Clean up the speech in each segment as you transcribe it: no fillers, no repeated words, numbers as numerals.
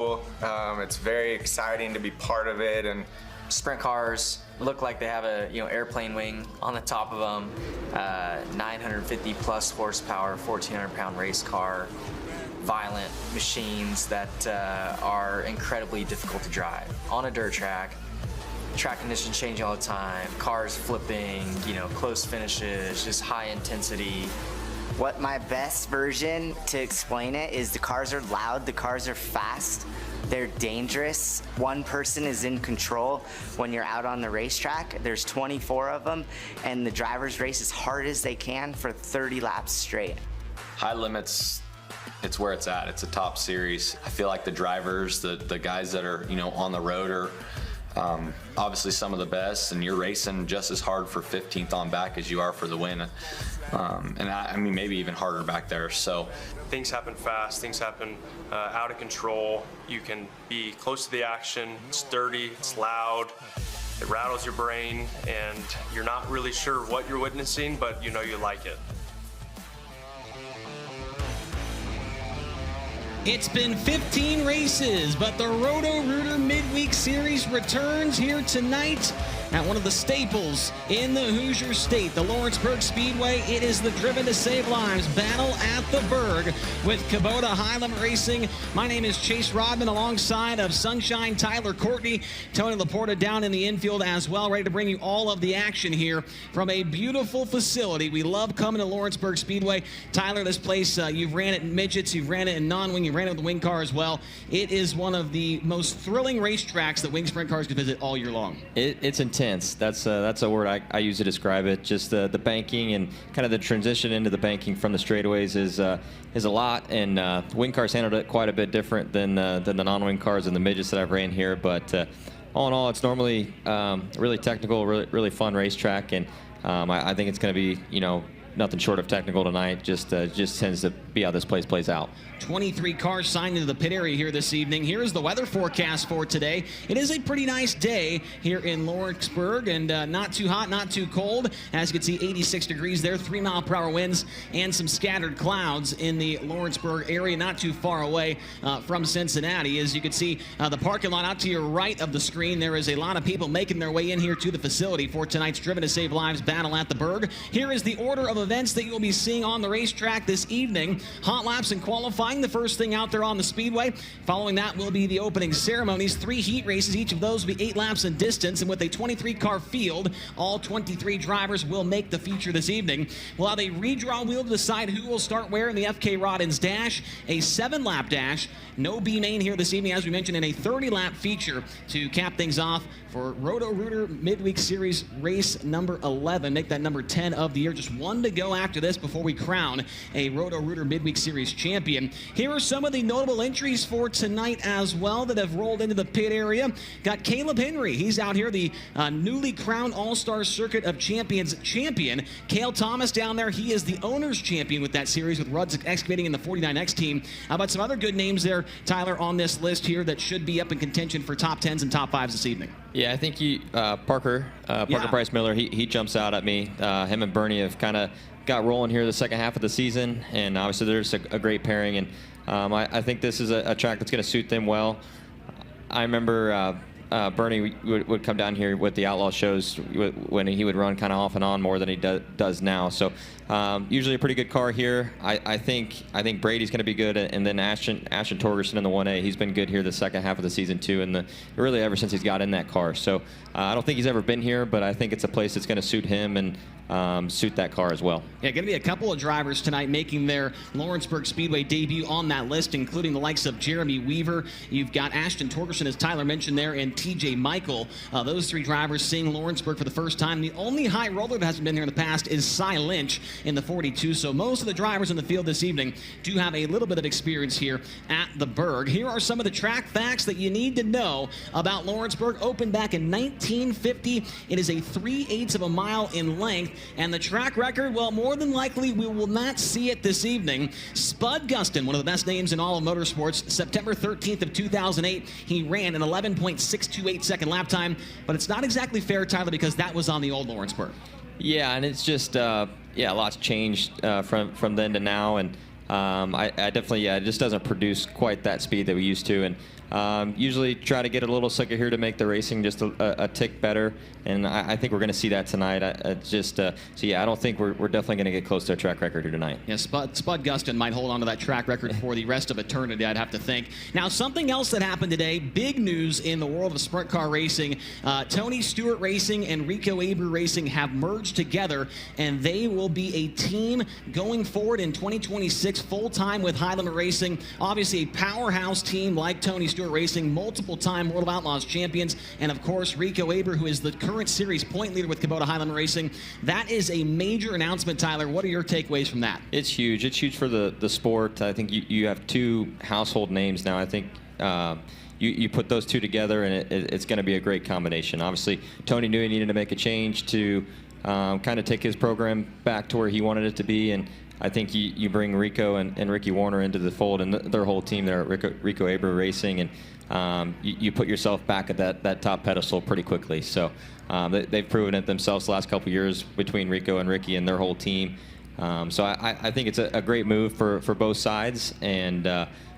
It's very exciting to be part of it, and sprint cars look like they have a airplane wing on the top of them. 950 plus horsepower, 1,400 pound race car, violent machines that are incredibly difficult to drive on a dirt track. Track conditions changing all the time, cars flipping, close finishes, just high intensity. What my best version to explain it is the cars are loud, the cars are fast, they're dangerous. One person is in control when you're out on the racetrack. There's 24 of them, and the drivers race as hard as they can for 30 laps straight. High limits, it's where it's at. It's a top series. I feel like the drivers, the guys that are on the road are obviously some of the best, and you're racing just as hard for 15th on back as you are for the win. And I mean, maybe even harder back there. So things happen fast, things happen out of control. You can be close to the action, it's dirty, it's loud, it rattles your brain, and you're not really sure what you're witnessing, but you like it. It's been 15 races, but the Roto-Rooter Midweek Series returns here tonight at one of the staples in the Hoosier State, the Lawrenceburg Speedway. It is the Driven to Save Lives battle at the Berg with Kubota High Limit Racing. My name is Chase Rodman, alongside of Sunshine Tyler Courtney, Tony Laporta down in the infield as well, ready to bring you all of the action here from a beautiful facility. We love coming to Lawrenceburg Speedway. Tyler, this place, you've ran it in midgets, you've ran it in non-wing, you ran it with the wing car as well. It is one of the most thrilling racetracks that wing sprint cars can visit all year long. It's intense. That's a word I use to describe it. Just the banking and kind of the transition into the banking from the straightaways is a lot, and wing cars handled it quite a bit different than the non-wing cars and the midgets that I've ran here. But all in all, it's normally really technical, really fun racetrack, and I think it's going to be nothing short of technical tonight. Just tends to be how this place plays out. 23 cars signed into the pit area here this evening. Here's the weather forecast for today. It is a pretty nice day here in Lawrenceburg, and not too hot, not too cold. As you can see, 86 degrees there, 3-mile-per-hour winds, and some scattered clouds in the Lawrenceburg area, not too far away from Cincinnati. As you can see, the parking lot out to your right of the screen, there is a lot of people making their way in here to the facility for tonight's Driven to Save Lives battle at the Berg. Here is the order of events that you will be seeing on the racetrack this evening. Hot laps and qualifying, the first thing out there on the speedway. Following that will be the opening ceremonies, 3 heat races. Each of those will be 8 laps in distance, and with a 23-car field, all 23 drivers will make the feature this evening. We'll have a redraw wheel to decide who will start where in the FK Roddins Dash, a 7-lap dash, no B main here this evening, as we mentioned, in a 30-lap feature to cap things off for Roto-Rooter Midweek Series race number 11. Make that number 10 of the year. Just one to go after this before we crown a Roto-Rooter Midweek Series champion. Here are some of the notable entries for tonight as well that have rolled into the pit area. Got Caleb Henry. He's out here, the newly crowned All-Star Circuit of Champions champion. Cale Thomas down there. He is the owner's champion with that series with Rudd's Excavating in the 49X team. How about some other good names there, Tyler, on this list here that should be up in contention for top 10s and top 5s this evening? Yeah, I think Parker Price Miller, he jumps out at me. Him and Bernie have kind of got rolling here the second half of the season, and obviously there's a great pairing, and I think this is a track that's going to suit them well. I remember Bernie would come down here with the outlaw shows when he would run kind of off and on more than he does now. So usually a pretty good car here. I think Brady's going to be good, and then Ashton Torgerson in the 1A. He's been good here the second half of the season too, and really ever since he's got in that car. So I don't think he's ever been here, but I think it's a place that's going to suit him and suit that car as well. Yeah, going to be a couple of drivers tonight making their Lawrenceburg Speedway debut on that list, including the likes of Jeremy Weaver. You've got Ashton Torgerson, as Tyler mentioned there, and TJ Michael. Those 3 drivers seeing Lawrenceburg for the first time. The only high roller that hasn't been here in the past is Cy Lynch in the 42. So most of the drivers in the field this evening do have a little bit of experience here at the Berg. Here are some of the track facts that you need to know about Lawrenceburg. Opened back in 1950. It is a 3/8 of a mile in length. And the track record, well, more than likely we will not see it this evening. Spud Gustin, one of the best names in all of motorsports, September 13th of 2008, he ran an 11.628 second lap time, but it's not exactly fair, Tyler, because that was on the old Lawrenceburg. Yeah, and it's just, a lot's changed from then to now, and I definitely, it just doesn't produce quite that speed that we used to. And usually try to get a little slicker here to make the racing just a tick better. And I think we're going to see that tonight. I don't think we're definitely going to get close to a track record here tonight. Yeah, Spud Gustin might hold on to that track record for the rest of eternity, I'd have to think. Now, something else that happened today, big news in the world of sprint car racing. Tony Stewart Racing and Rico Abreu Racing have merged together, and they will be a team going forward in 2026 full-time with High Limit Racing. Obviously, a powerhouse team like Tony Stewart Racing, multiple-time World of Outlaws champions, and of course, Rico Abreu, who is the current series point leader with Kubota High Limit Racing. That is a major announcement, Tyler. What are your takeaways from that? It's huge. It's huge for the sport. I think you have two household names now. I think you put those two together, and it's going to be a great combination. Obviously, Tony knew he needed to make a change to kind of take his program back to where he wanted it to be, and I think you bring Rico and Ricky Warner into the fold, and their whole team there at Rico Abreu Racing, and you put yourself back at that top pedestal pretty quickly. So they've proven it themselves the last couple of years between Rico and Ricky and their whole team. So I think it's a great move for both sides, and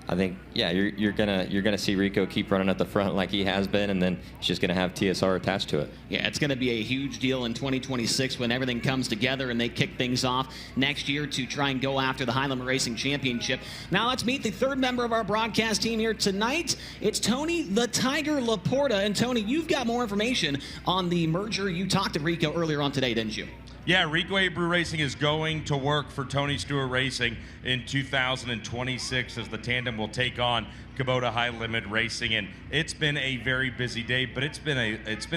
I think you're gonna see Rico keep running at the front like he has been, and then he's just gonna have TSR attached to it. Yeah, it's gonna be a huge deal in 2026 when everything comes together and they kick things off next year to try and go after the High Limit Racing Championship. Now let's meet the third member of our broadcast team here tonight. It's Tony the Tiger Laporta, and Tony, you've got more information on the merger. You talked to Rico earlier on today, didn't you? Yeah, Rico Abreu Racing is going to work for Tony Stewart Racing in 2026 as the tandem will take on Kubota High Limit Racing, and it's been a very busy day, but it's been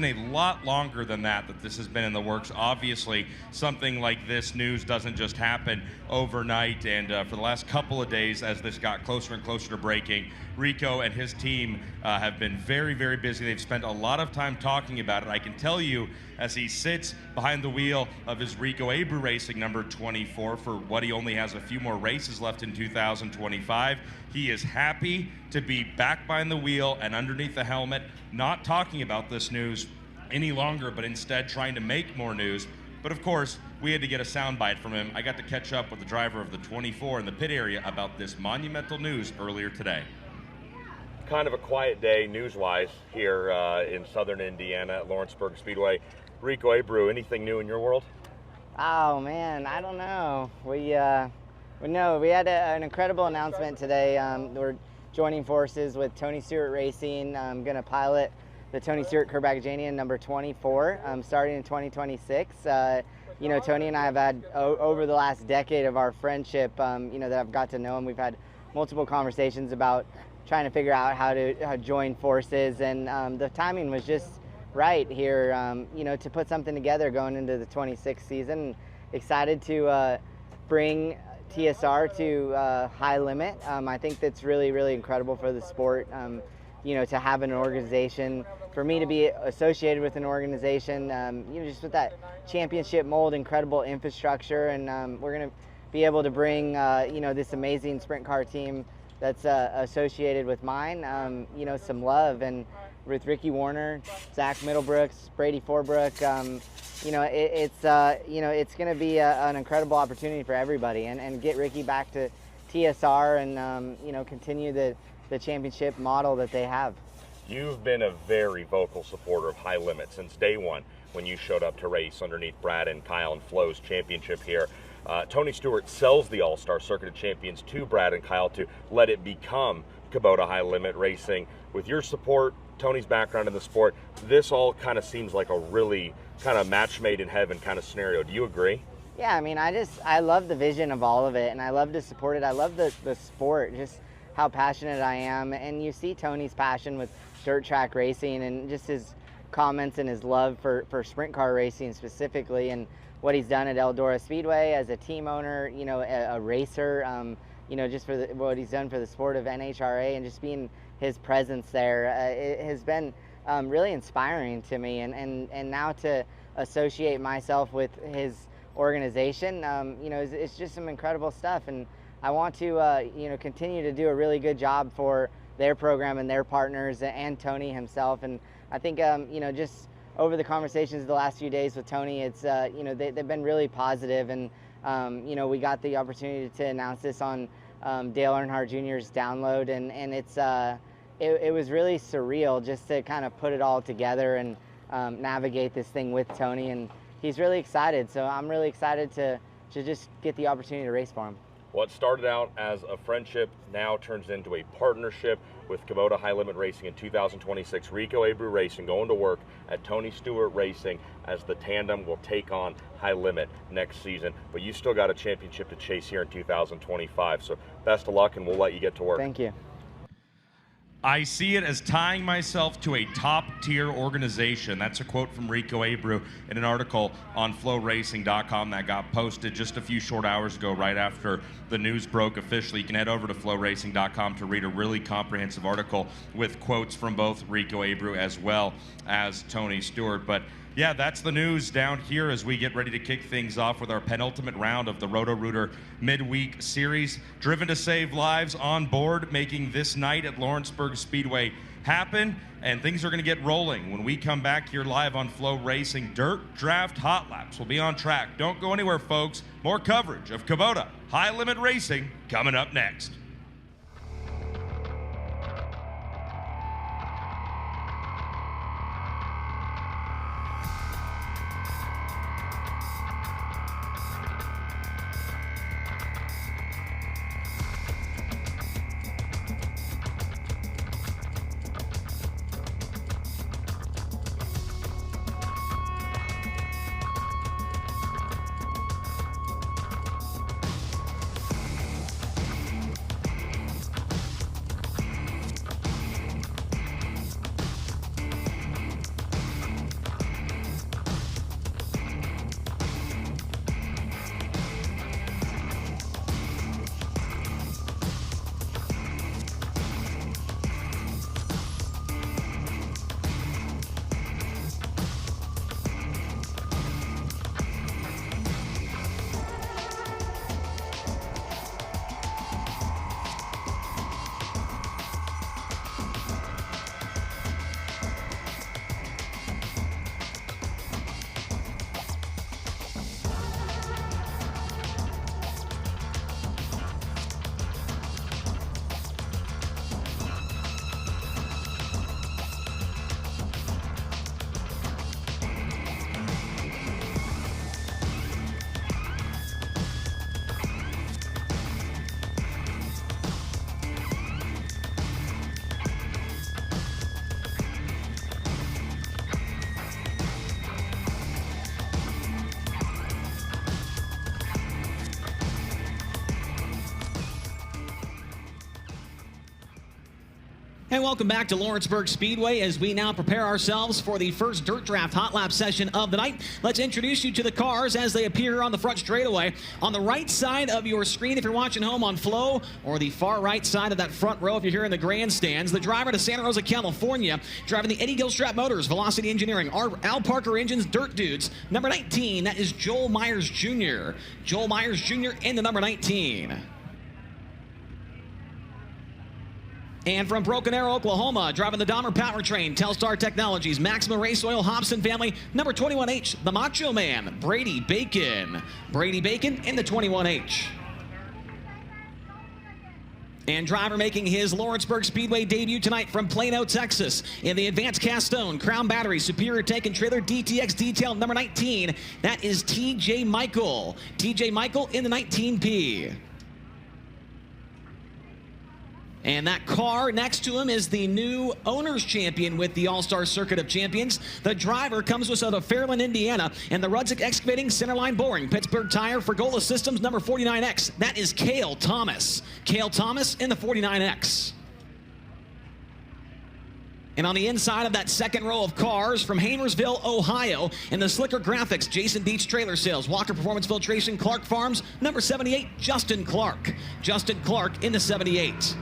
a lot longer than that this has been in the works. Obviously, something like this news doesn't just happen overnight, and for the last couple of days, as this got closer and closer to breaking, Rico and his team have been very, very busy. They've spent a lot of time talking about it. I can tell you, as he sits behind the wheel of his Rico Abreu Racing number 24 for what he only has a few more races left in 2025, he is happy to be back behind the wheel and underneath the helmet, not talking about this news any longer, but instead trying to make more news. But of course, we had to get a soundbite from him. I got to catch up with the driver of the 24 in the pit area about this monumental news earlier today. Kind of a quiet day news-wise here in southern Indiana at Lawrenceburg Speedway. Rico Abreu, anything new in your world? Oh man, I don't know. We had an incredible announcement today. We're joining forces with Tony Stewart Racing. I'm going to pilot the Tony Stewart Kurbagajanian number 24 starting in 2026. Tony and I have had over the last decade of our friendship, that I've got to know him. We've had multiple conversations about trying to figure out how to join forces, and the timing was just right here, to put something together going into the 26th season. Excited to bring TSR to High Limit. I think that's really, really incredible for the sport, to have an organization, for me to be associated with an organization, just with that championship mold, incredible infrastructure, and we're going to be able to bring, this amazing sprint car team that's associated with mine, some love. And with Ricky Warner, Zach Middlebrooks, Brady Forbrook, it's going to be an incredible opportunity for everybody, and get Ricky back to TSR and, continue the championship model that they have. You've been a very vocal supporter of High Limit since day one when you showed up to race underneath Brad and Kyle and Flo's championship here. Tony Stewart sells the All-Star Circuit of Champions to Brad and Kyle to let it become Kubota High Limit Racing. With your support, Tony's background in the sport, this all kind of seems like a really kind of match made in heaven kind of scenario. Do you agree? Yeah, I mean, I love the vision of all of it, and I love to support it. I love the sport, just how passionate I am. And you see Tony's passion with dirt track racing and just his comments and his love for sprint car racing specifically, and what he's done at Eldora Speedway as a team owner, a racer, just for what he's done for the sport of NHRA, and just being his presence there, it has been really inspiring to me. And now to associate myself with his organization, it's just some incredible stuff. And I want to, continue to do a really good job for their program and their partners and Tony himself. And I think, just over the conversations the last few days with Tony, it's, they've been really positive. And, we got the opportunity to announce this on Dale Earnhardt Jr.'s download, and it was really surreal just to kind of put it all together and navigate this thing with Tony, and he's really excited. So I'm really excited to just get the opportunity to race for him. What started out as a friendship now turns into a partnership with Kubota High Limit Racing in 2026. Rico Abreu Racing going to work at Tony Stewart Racing as the tandem will take on High Limit next season. But you still got a championship to chase here in 2025. So best of luck, and we'll let you get to work. Thank you. I see it as tying myself to a top-tier organization. That's a quote from Rico Abreu in an article on FloRacing.com that got posted just a few short hours ago, right after the news broke officially. You can head over to FloRacing.com to read a really comprehensive article with quotes from both Rico Abreu as well as Tony Stewart. But yeah, that's the news down here as we get ready to kick things off with our penultimate round of the Roto-Rooter Midweek Series. Driven to save lives on board, making this night at Lawrenceburg Speedway happen, and things are going to get rolling. When we come back here live on Flo Racing, Dirt Draft Hot Laps will be on track. Don't go anywhere, folks. More coverage of Kubota High Limit Racing coming up next. And welcome back to Lawrenceburg Speedway as we now prepare ourselves for the first Dirt Draft Hot Lap session of the night. Let's introduce you to the cars as they appear on the front straightaway. On the right side of your screen if you're watching home on Flow, or the far right side of that front row if you're here in the grandstands, the driver to Santa Rosa, California, driving the Eddie Gilstrap Motors, Velocity Engineering, Al Parker Engines, Dirt Dudes. Number 19, that is Joel Myers Jr. Joel Myers Jr. in the number 19. And from Broken Arrow, Oklahoma, driving the Dahmer Powertrain, Telstar Technologies, Maxima Race Oil, Hobson family, number 21H, the Macho Man, Brady Bacon. Brady Bacon in the 21H. And driver making his Lawrenceburg Speedway debut tonight from Plano, Texas, in the Advanced Cast Stone, Crown Battery, Superior Tank and Trailer DTX Detail, number 19. That is TJ Michael. TJ Michael in the 19P. And that car next to him is the new owner's champion with the All-Star Circuit of Champions. The driver comes to us out of Fairland, Indiana, and the Rudzik Excavating, Centerline Boring, Pittsburgh Tire, Fergola Systems, number 49X. That is Cale Thomas. Cale Thomas in the 49X. And on the inside of that second row of cars from Hamersville, Ohio, in the Slicker Graphics, Jason Dietz Trailer Sales, Walker Performance Filtration, Clark Farms, number 78, Justin Clark. Justin Clark in the 78.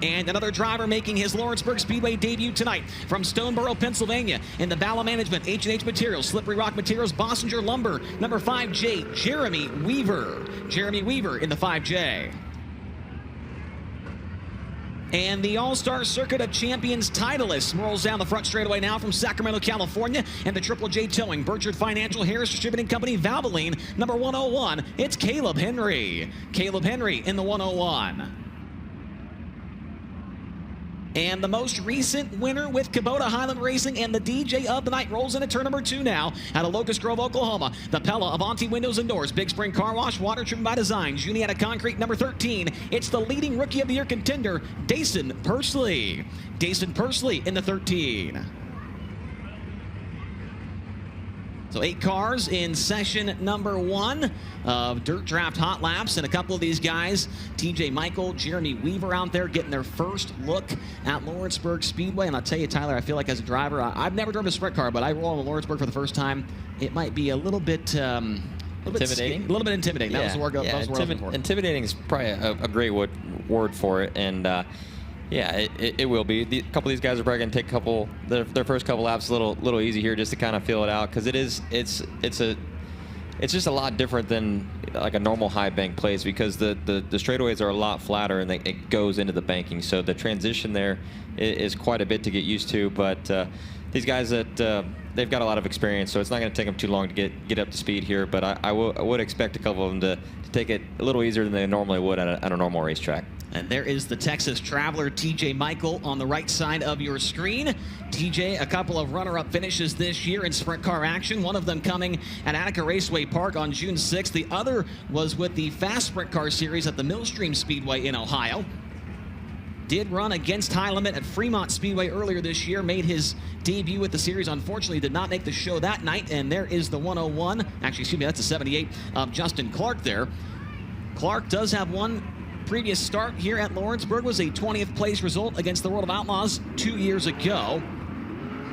And another driver making his Lawrenceburg Speedway debut tonight from Stoneboro, Pennsylvania, in the Bala Management, H&H Materials, Slippery Rock Materials, Bossinger Lumber, number 5J, Jeremy Weaver. Jeremy Weaver in the 5J. And the All-Star Circuit of Champions titleist rolls down the front straightaway now from Sacramento, California. And the Triple J Towing, Burchard Financial, Harris Distributing Company, Valvoline, number 101. It's Caleb Henry. Caleb Henry in the 101. And the most recent winner with Kubota Highland Racing and the DJ of the night rolls into turn number 2 now out of Locust Grove, Oklahoma. The Pella Avanti Windows and Doors, Big Spring Car Wash, Water Treatment by Design, Juniata Concrete, number 13. It's the leading Rookie of the Year contender, Dason Pursley. Dason Pursley in the 13. So 8 cars in session number 1 of Dirt Draft Hot Laps, and a couple of these guys, TJ Michael, Jeremy Weaver out there getting their first look at Lawrenceburg Speedway. And I'll tell you, Tyler, I feel like as a driver, I've never driven a sprint car, but I roll on Lawrenceburg for the first time. It might be a little bit intimidating. A little bit intimidating. That was the word. Intimidating is probably a great word for it, and. Yeah, it will be. A couple of these guys are probably going to take their first couple laps a little easy here just to kind of feel it out, because it's just a lot different than like a normal high bank place, because the straightaways are a lot flatter and it goes into the banking. So the transition there is quite a bit to get used to. But these guys they've got a lot of experience, so it's not going to take them too long to get up to speed here. But I would expect a couple of them to take it a little easier than they normally would at a normal racetrack. And there is the Texas Traveler, TJ Michael, on the right side of your screen. TJ, a couple of runner-up finishes this year in sprint car action, one of them coming at Attica Raceway Park on June 6th. The other was with the Fast Sprint Car Series at the Millstream Speedway in Ohio. Did run against High Limit at Fremont Speedway earlier this year, made his debut with the series. Unfortunately, did not make the show that night, and there is the 101. Actually, excuse me, that's a 78 of Justin Clark there. Clark does have one previous start here at Lawrenceburg, was a 20th place result against the World of Outlaws 2 years ago.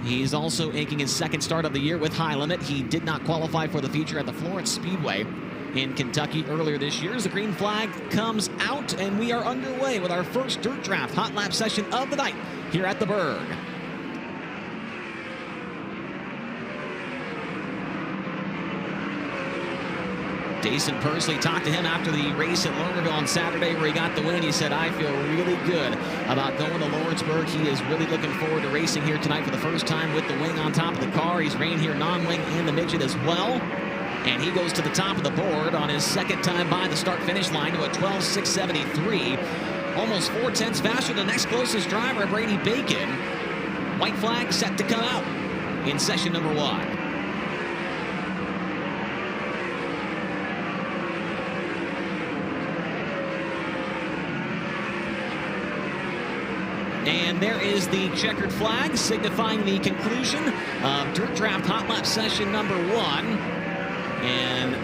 He's also inking his second start of the year with High Limit. He did not qualify for the feature at the Florence Speedway in Kentucky earlier this year. As the green flag comes out, and we are underway with our first Dirt Draft Hot Lap session of the night here at the Berg. Dason Pursley, talked to him after the race at Learnerville on Saturday where he got the win. He said, I feel really good about going to Lawrenceburg. He is really looking forward to racing here tonight for the first time with the wing on top of the car. He's ran here non-wing and the midget as well. And he goes to the top of the board on his second time by the start-finish line to a 12.673. Almost 4/10 faster than the next closest driver, Brady Bacon. White flag set to come out in session number 1. And there is the checkered flag signifying the conclusion of Dirt Draft Hot Lap session number 1. And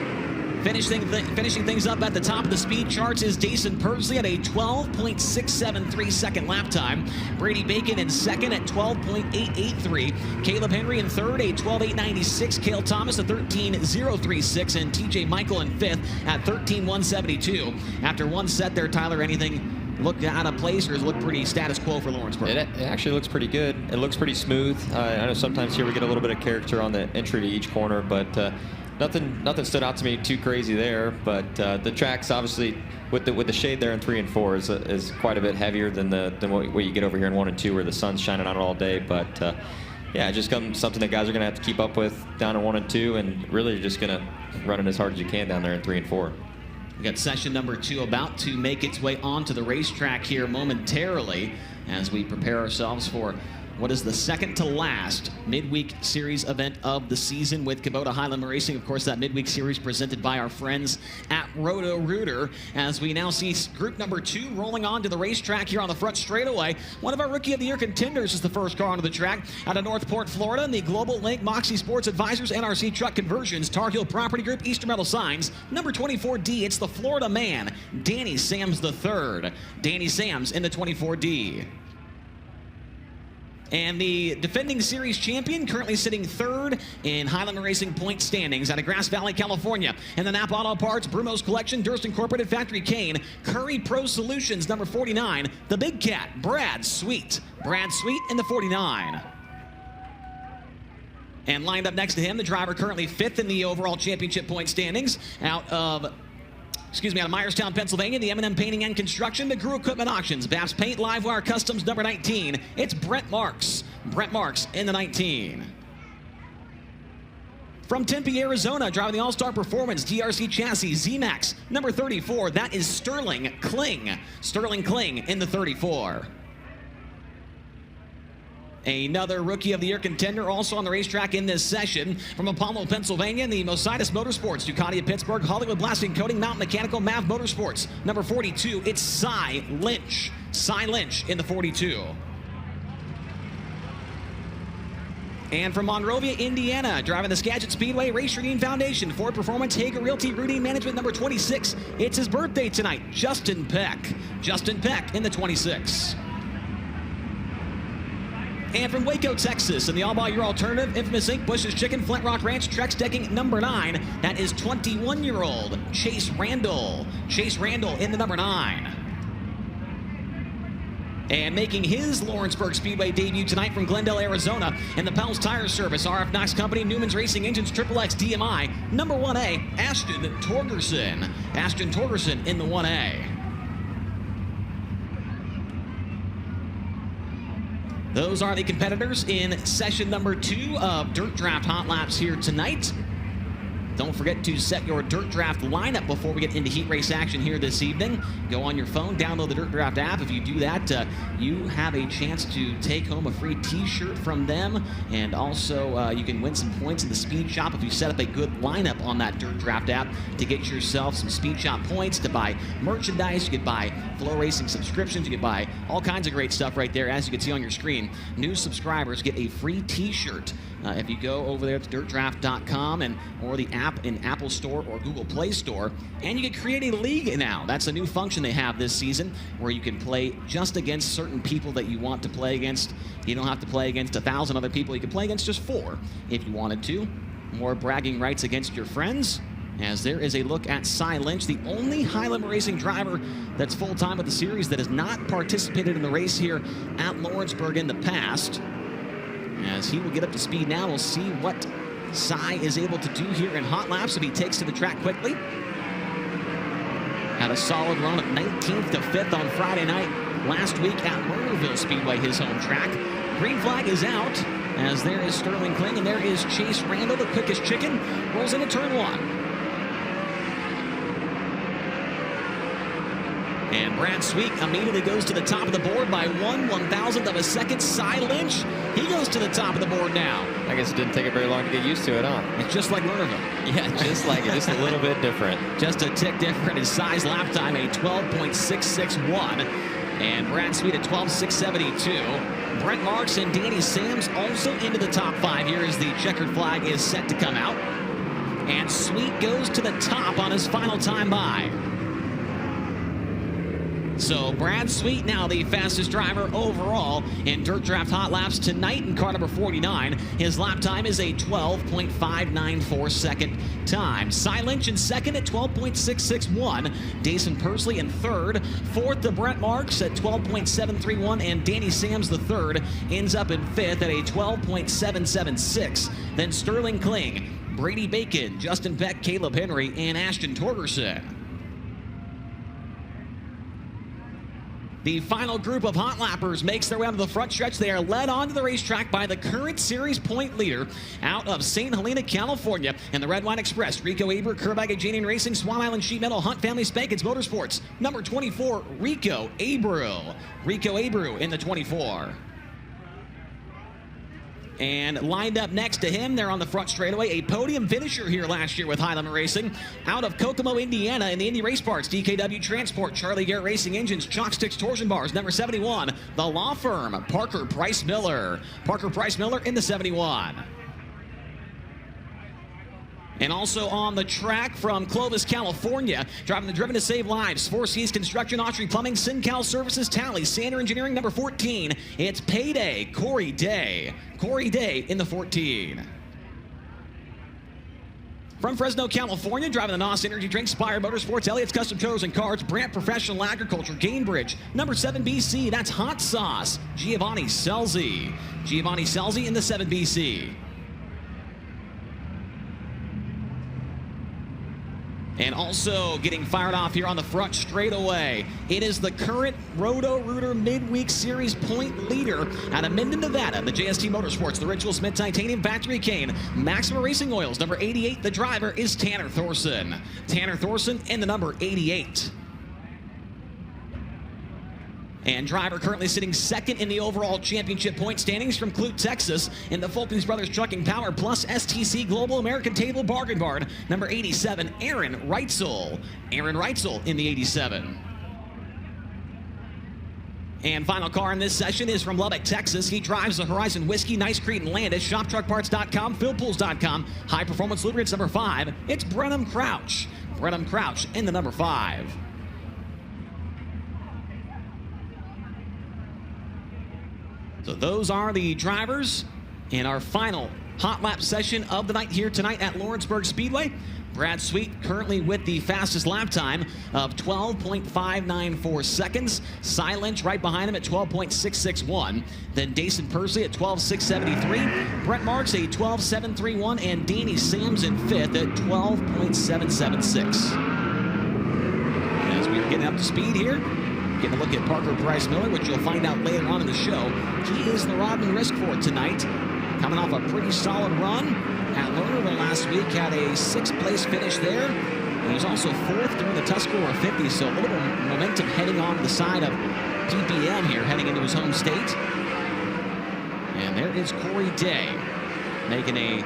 finishing things up at the top of the speed charts is Dason Pursley at a 12.673 second lap time. Brady Bacon in second at 12.883. Caleb Henry in third, a 12.896. Cale Thomas at 13.036. And TJ Michael in fifth at 13.172. After one set there, Tyler, anything look out of place, or does it look pretty status quo for Lawrenceburg? It actually looks pretty good. It looks pretty smooth. I know sometimes here we get a little bit of character on the entry to each corner, but nothing stood out to me too crazy there. But the tracks, obviously, with the shade there in 3 and 4 is quite a bit heavier than what you get over here in 1 and 2, where the sun's shining on it all day. But yeah, just something that guys are going to have to keep up with down in 1 and 2, and really you're just going to run it as hard as you can down there in 3 and 4. We got session number 2 about to make its way onto the racetrack here momentarily as we prepare ourselves for what is the second to last midweek series event of the season with Kubota Highland Racing. Of course, that midweek series presented by our friends at Roto-Rooter, as we now see group number 2 rolling on to the racetrack here on the front straightaway. One of our Rookie of the Year contenders is the first car onto the track out of Northport, Florida, and the Global Link, Moxie Sports Advisors, NRC Truck Conversions, Tar Heel Property Group, Easter Metal Signs, number 24D. It's the Florida man, Danny Sams III. Danny Sams in the 24D. And the defending series champion, currently sitting third in Highland Racing point standings out of Grass Valley, California. And the Napa Auto Parts, Brumo's Collection, Durst Incorporated, Factory Kane, Curry Pro Solutions, number 49, the Big Cat, Brad Sweet. Brad Sweet in the 49. And lined up next to him, the driver currently 5th in the overall championship point standings out of out of Myerstown, Pennsylvania, the M&M Painting and Construction, the Grew Equipment Auctions, Babs Paint, Livewire Customs, number 19. It's Brent Marks. Brent Marks in the 19. From Tempe, Arizona, driving the All-Star Performance DRC Chassis Z-Max, number 34. That is Sterling Kling. Sterling Kling in the 34. Another Rookie of the Year contender also on the racetrack in this session. From Apollo, Pennsylvania, the Mositis Motorsports, Ducati of Pittsburgh, Hollywood Blasting Coating, Mountain Mechanical, MAV Motorsports. Number 42, it's Cy Lynch. Cy Lynch in the 42. And from Monrovia, Indiana, driving the Skagit Speedway, Race Routine Foundation, Ford Performance, Hager Realty, Routine Management, number 26. It's his birthday tonight, Justin Peck. Justin Peck in the 26. And from Waco, Texas, in the all-by-year alternative, Infamous Inc., Bush's Chicken, Flint Rock Ranch, Trex Decking, number 9. That is 21-year-old Chase Randall. Chase Randall in the number 9. And making his Lawrenceburg Speedway debut tonight from Glendale, Arizona, in the Pels Tire Service, RF Knox Company, Newman's Racing Engines, XXX DMI, number 1A, Ashton Torgerson. Ashton Torgerson in the 1A. Those are the competitors in session number 2 of Dirt Draft Hot Laps here tonight. Don't forget to set your Dirt Draft lineup before we get into heat race action here this evening. Go on your phone, download the Dirt Draft app. If you do that, you have a chance to take home a free t-shirt from them. And also, you can win some points in the Speed Shop if you set up a good lineup on that Dirt Draft app to get yourself some Speed Shop points to buy merchandise. You could buy FloRacing subscriptions. You could buy all kinds of great stuff right there. As you can see on your screen, new subscribers get a free t-shirt. If you go over there to dirtdraft.com or the app in Apple Store or Google Play Store, and you can create a league now. That's a new function they have this season where you can play just against certain people that you want to play against. You don't have to play against 1,000 other people. You can play against just 4 if you wanted to. More bragging rights against your friends. As there is a look at Cy Lynch, the only high-limit racing driver that's full-time with the series that has not participated in the race here at Lawrenceburg in the past. As he will get up to speed now, we'll see what Cy is able to do here in hot laps if he takes to the track quickly. Had a solid run of 19th to 5th on Friday night last week at Learnerville Speedway, his home track. Green flag is out, as there is Sterling Kling and there is Chase Randall, the quickest chicken, rolls into turn 1. And Brad Sweet immediately goes to the top of the board by 1/1000th of a second. Cy Lynch, he goes to the top of the board now. I guess it didn't take it very long to get used to it, huh? It's just like Learnerville. Yeah, just like it, just a little bit different. Just a tick different. His Cy's lap time, a 12.661. And Brad Sweet at 12.672. Brent Marks and Danny Sams also into the top 5 here as the checkered flag is set to come out. And Sweet goes to the top on his final time by. So Brad Sweet now the fastest driver overall in Dirt Draft Hot Laps tonight in car number 49. His lap time is a 12.594 second time. Cy Lynch in second at 12.661. Dason Pursley in third. Fourth to Brent Marks at 12.731. And Danny Sams the third ends up in fifth at a 12.776. Then Sterling Kling, Brady Bacon, Justin Peck, Caleb Henry, and Ashton Torgerson. The final group of hot lappers makes their way onto the front stretch. They are led onto the racetrack by the current series point leader out of St. Helena, California, in the Red Wine Express. Rico Abreu, Kerbag Janian Racing, Swan Island Sheet Metal, Hunt Family Spankins Motorsports. Number 24, Rico Abreu. Rico Abreu in the 24. And lined up next to him, they're on the front straightaway, a podium finisher here last year with High Limit Racing. Out of Kokomo, Indiana, in the Indy Race Parts, DKW Transport, Charlie Garrett Racing Engines, Chalk Sticks Torsion Bars, number 71, the law firm, Parker Price Miller. Parker Price Miller in the 71. And also on the track from Clovis, California, driving the Driven to Save Lives, Four Seas Construction, Autry Plumbing, SynCal Services, Tally, Sander Engineering, number 14. It's Payday, Corey Day. Corey Day in the 14. From Fresno, California, driving the NOS Energy Drink, Spire Motorsports, Elliott's Custom Totors and Cards, Brandt Professional Agriculture, Gainbridge, number 7 BC, that's Hot Sauce, Giovanni Selzy. Giovanni Selzy in the 7 BC. And also getting fired off here on the front straightaway, it is the current Roto-Rooter Midweek Series point leader out of Minden, Nevada, the JST Motorsports, the Ritual Smith Titanium Factory Cane, Maxima Racing Oils, number 88. The driver is Tanner Thorson. Tanner Thorson in the number 88. And driver currently sitting second in the overall championship point standings from Clute, Texas, in the Fulkins Brothers Trucking Power Plus STC Global American Table Bargain Barn, number 87, Aaron Reitzel. Aaron Reitzel in the 87. And final car in this session is from Lubbock, Texas. He drives the Horizon Whiskey, Nice Crete and Landis, ShopTruckParts.com, FillPools.com, High Performance Lubricants, number 5. It's Brenham Crouch. Brenham Crouch in the number 5. So those are the drivers in our final hot lap session of the night here tonight at Lawrenceburg Speedway. Brad Sweet currently with the fastest lap time of 12.594 seconds. Cy Lynch right behind him at 12.661. Then Dason Persley at 12.673. Brett Marks a 12.731. And Danny Sams in fifth at 12.776. As we're getting up to speed here, getting a look at Parker Price Miller, which you'll find out later on in the show. He is the Rodman risk for tonight. Coming off a pretty solid run at Learnerville last week. Had a 6th place finish there. He was also 4th during the Tuscarora 50, so a little momentum heading on the side of PPM here, heading into his home state. And there is Corey Day making a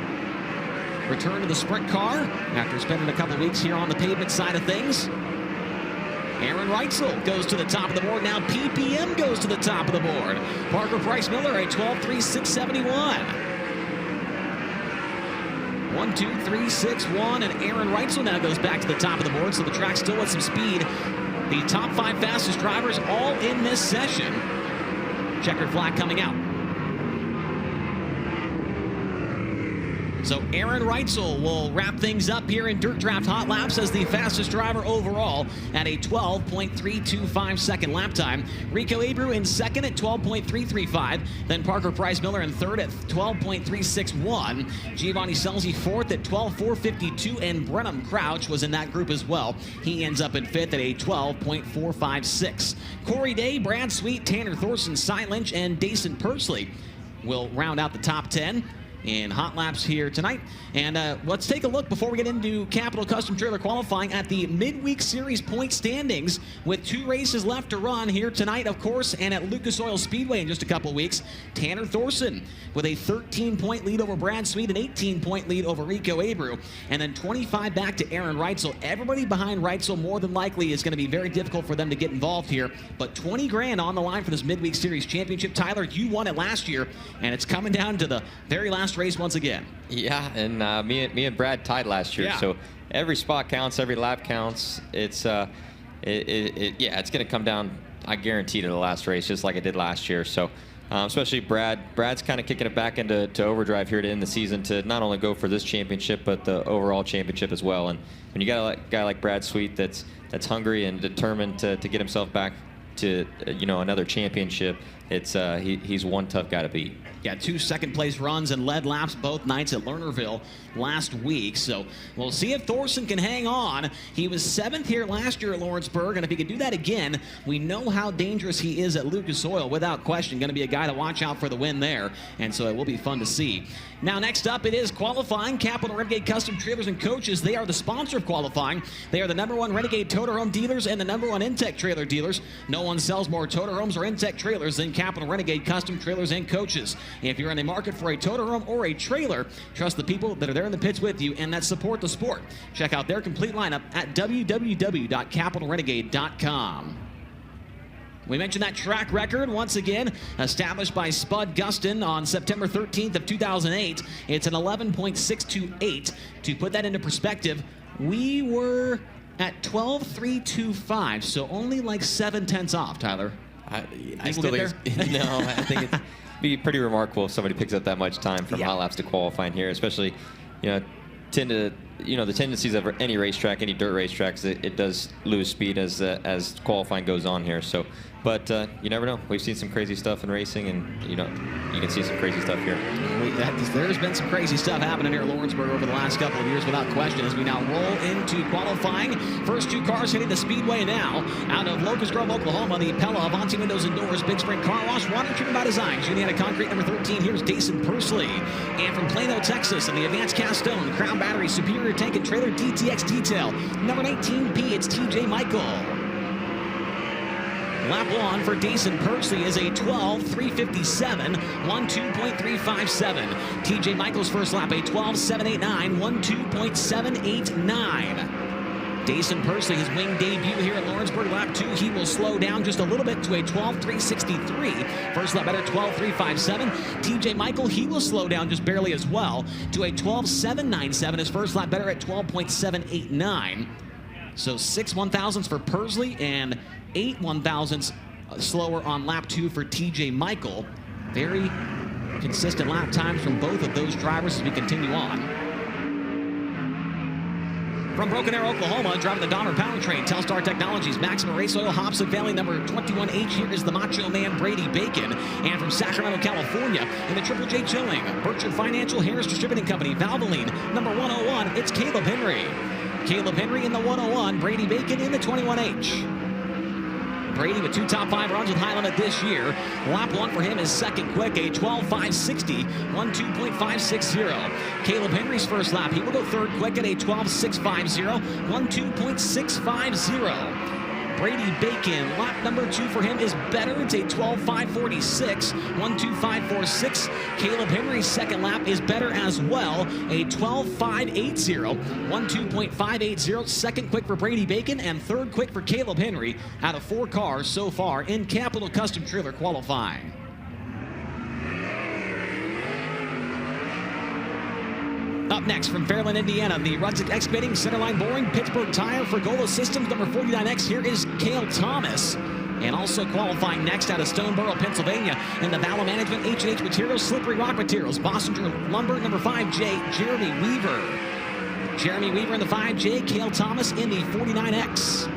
return to the sprint car after spending a couple weeks here on the pavement side of things. Aaron Reitzel goes to the top of the board. Now PPM goes to the top of the board. Parker Price Miller, a 12.3671. 1, 2, 3, 6, 1, and Aaron Reitzel now goes back to the top of the board, so the track still with some speed. The top 5 fastest drivers all in this session. Checkered flag coming out. So Aaron Reitzel will wrap things up here in Dirt Draft Hot Laps as the fastest driver overall at a 12.325 second lap time. Rico Abreu in second at 12.335. Then Parker Price Miller in third at 12.361. Giovanni Scelzi fourth at 12.452. And Brenham Crouch was in that group as well. He ends up in fifth at a 12.456. Corey Day, Brad Sweet, Tanner Thorson, Cy Lynch, and Dason Persley will round out the top 10 in hot laps here tonight. And let's take a look before we get into Capital Custom Trailer qualifying at the Midweek Series point standings with 2 races left to run here tonight, of course, and at Lucas Oil Speedway in just a couple weeks. Tanner Thorson with a 13-point lead over Brad Sweet, an 18-point lead over Rico Abreu, and then 25 back to Aaron Reitzel. Everybody behind Reitzel more than likely is going to be very difficult for them to get involved here, but 20 grand on the line for this Midweek Series championship. Tyler, you won it last year, and it's coming down to the very last race once again. Yeah, and me and Brad tied last year, so every spot counts, every lap counts. It's it's going to come down, I guarantee, to the last race, just like it did last year. So especially Brad's kind of kicking it back into overdrive here to end the season to not only go for this championship but the overall championship as well. And when you got a guy like Brad Sweet that's hungry and determined to get himself back to another championship, he's one tough guy to beat. Yeah, 2 second-place runs and led laps both nights at Learnerville last week. So we'll see if Thorson can hang on. He was 7th here last year at Lawrenceburg, and if he could do that again, we know how dangerous he is at Lucas Oil, without question. Going to be a guy to watch out for the win there, and so it will be fun to see. Now, next up, it is qualifying. Capital Renegade Custom Trailers and Coaches. They are the sponsor of qualifying. They are the #1 Renegade Toter Home dealers and the #1 Intech trailer dealers. No one sells more Toter Homes or Intech trailers than Capital Renegade Custom Trailers and Coaches. If you're in the market for a Toter Home or a trailer, trust the people that are there in the pits with you and that support the sport. Check out their complete lineup at www.capitalrenegade.com. We mentioned that track record once again, established by Spud Gustin on September 13th of 2008. It's an 11.628. To put that into perspective, we were at 12.325, so only like 7/10 off, Tyler. I still think I think it'd be pretty remarkable if somebody picks up that much time from hot laps to qualifying here, especially, tend to the tendencies of any racetrack, any dirt racetracks, it does lose speed as qualifying goes on here. So, but you never know. We've seen some crazy stuff in racing, and you can see some crazy stuff here. There's been some crazy stuff happening here at Lawrenceburg over the last couple of years, without question, as we now roll into qualifying. First two cars hitting the Speedway now. Out of Locust Grove, Oklahoma, the Pella Avanti Windows and Doors Big Spring Car Wash, water treatment by design. Juliana Concrete, number 13. Here's Dason Pursley. And from Plano, Texas, in the Advanced Cast Stone, Crown Battery, Superior Tank and Trailer DTX Detail. Number 19P, it's TJ Michael. Lap 1 for Dason Pursley is a 12.357, 12.357. TJ Michael's first lap, a 12.789, 12.789. Dason Pursley, his wing debut here at Lawrenceburg. Lap 2, he will slow down just a little bit to a 12.363. First lap better, 12.357. TJ Michael, he will slow down just barely as well to a 12.797. His first lap better at 12.789. So 6 1,000ths for Pursley and 8 1,000ths slower on lap 2 for TJ Michael. Very consistent lap times from both of those drivers as we continue on. From Broken Arrow, Oklahoma, driving the Donner Powertrain, Telstar Technologies, Maximum Race Oil, Hobson Valley, number 21H, here is the Macho Man Brady Bacon. And from Sacramento, California, in the Triple J Chilling, Berkshire Financial, Harris Distributing Company, Valvoline, number 101, it's Caleb Henry. Caleb Henry in the 101, Brady Bacon in the 21H. Brady with 2 top 5 runs with high limit this year. Lap 1 for him is second quick, a 12.560, 12.560. Caleb Henry's first lap, he will go third quick at a 12.650, 12.650. Brady Bacon, lap number 2 for him is better. It's a 12.546, 12.546. Caleb Henry's second lap is better as well, a 12.580, 12.580. Second quick for Brady Bacon and third quick for Caleb Henry out of 4 cars so far in Capital Custom Trailer qualifying. Up next from Fairland, Indiana, the Rudzik Excavating, Centerline Boring, Pittsburgh Tire, Fergola Systems, number 49X. Here is Cale Thomas. And also qualifying next out of Stoneboro, Pennsylvania, in the Bala Management, H&H Materials, Slippery Rock Materials, Bossinger Lumber, number 5J, Jeremy Weaver. Jeremy Weaver in the 5J, Cale Thomas in the 49X.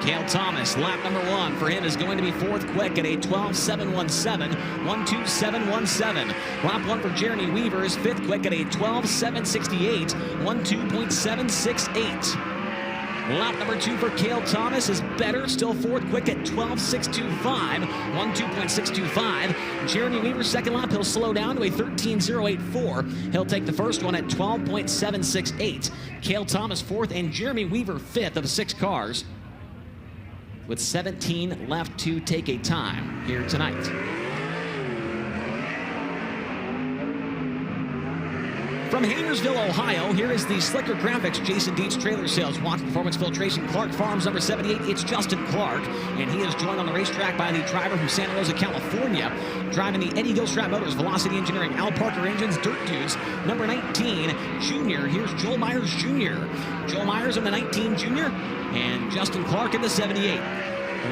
Cale Thomas, lap number 1 for him is going to be fourth quick at a 12.717, 12.717. Lap 1 for Jeremy Weaver is fifth quick at a 12.768, 12.768. Lap number 2 for Cale Thomas is better, still fourth quick at 12.625, 12.625. Jeremy Weaver's second lap, he'll slow down to a 13.084. He'll take the first one at 12.768. Cale Thomas fourth and Jeremy Weaver fifth of 6 cars, with 17 left to take a time here tonight. From Hayersville, Ohio, here is the Slicker Graphics, Jason Dietz Trailer Sales, Watts Performance Filtration, Clark Farms, number 78. It's Justin Clark, and he is joined on the racetrack by the driver from Santa Rosa, California, driving the Eddie Gilstrap Motors, Velocity Engineering, Al Parker Engines, Dirt Dudes, number 19, Junior. Here's Joel Myers, Jr. Joel Myers in the 19, Junior, and Justin Clark in the 78.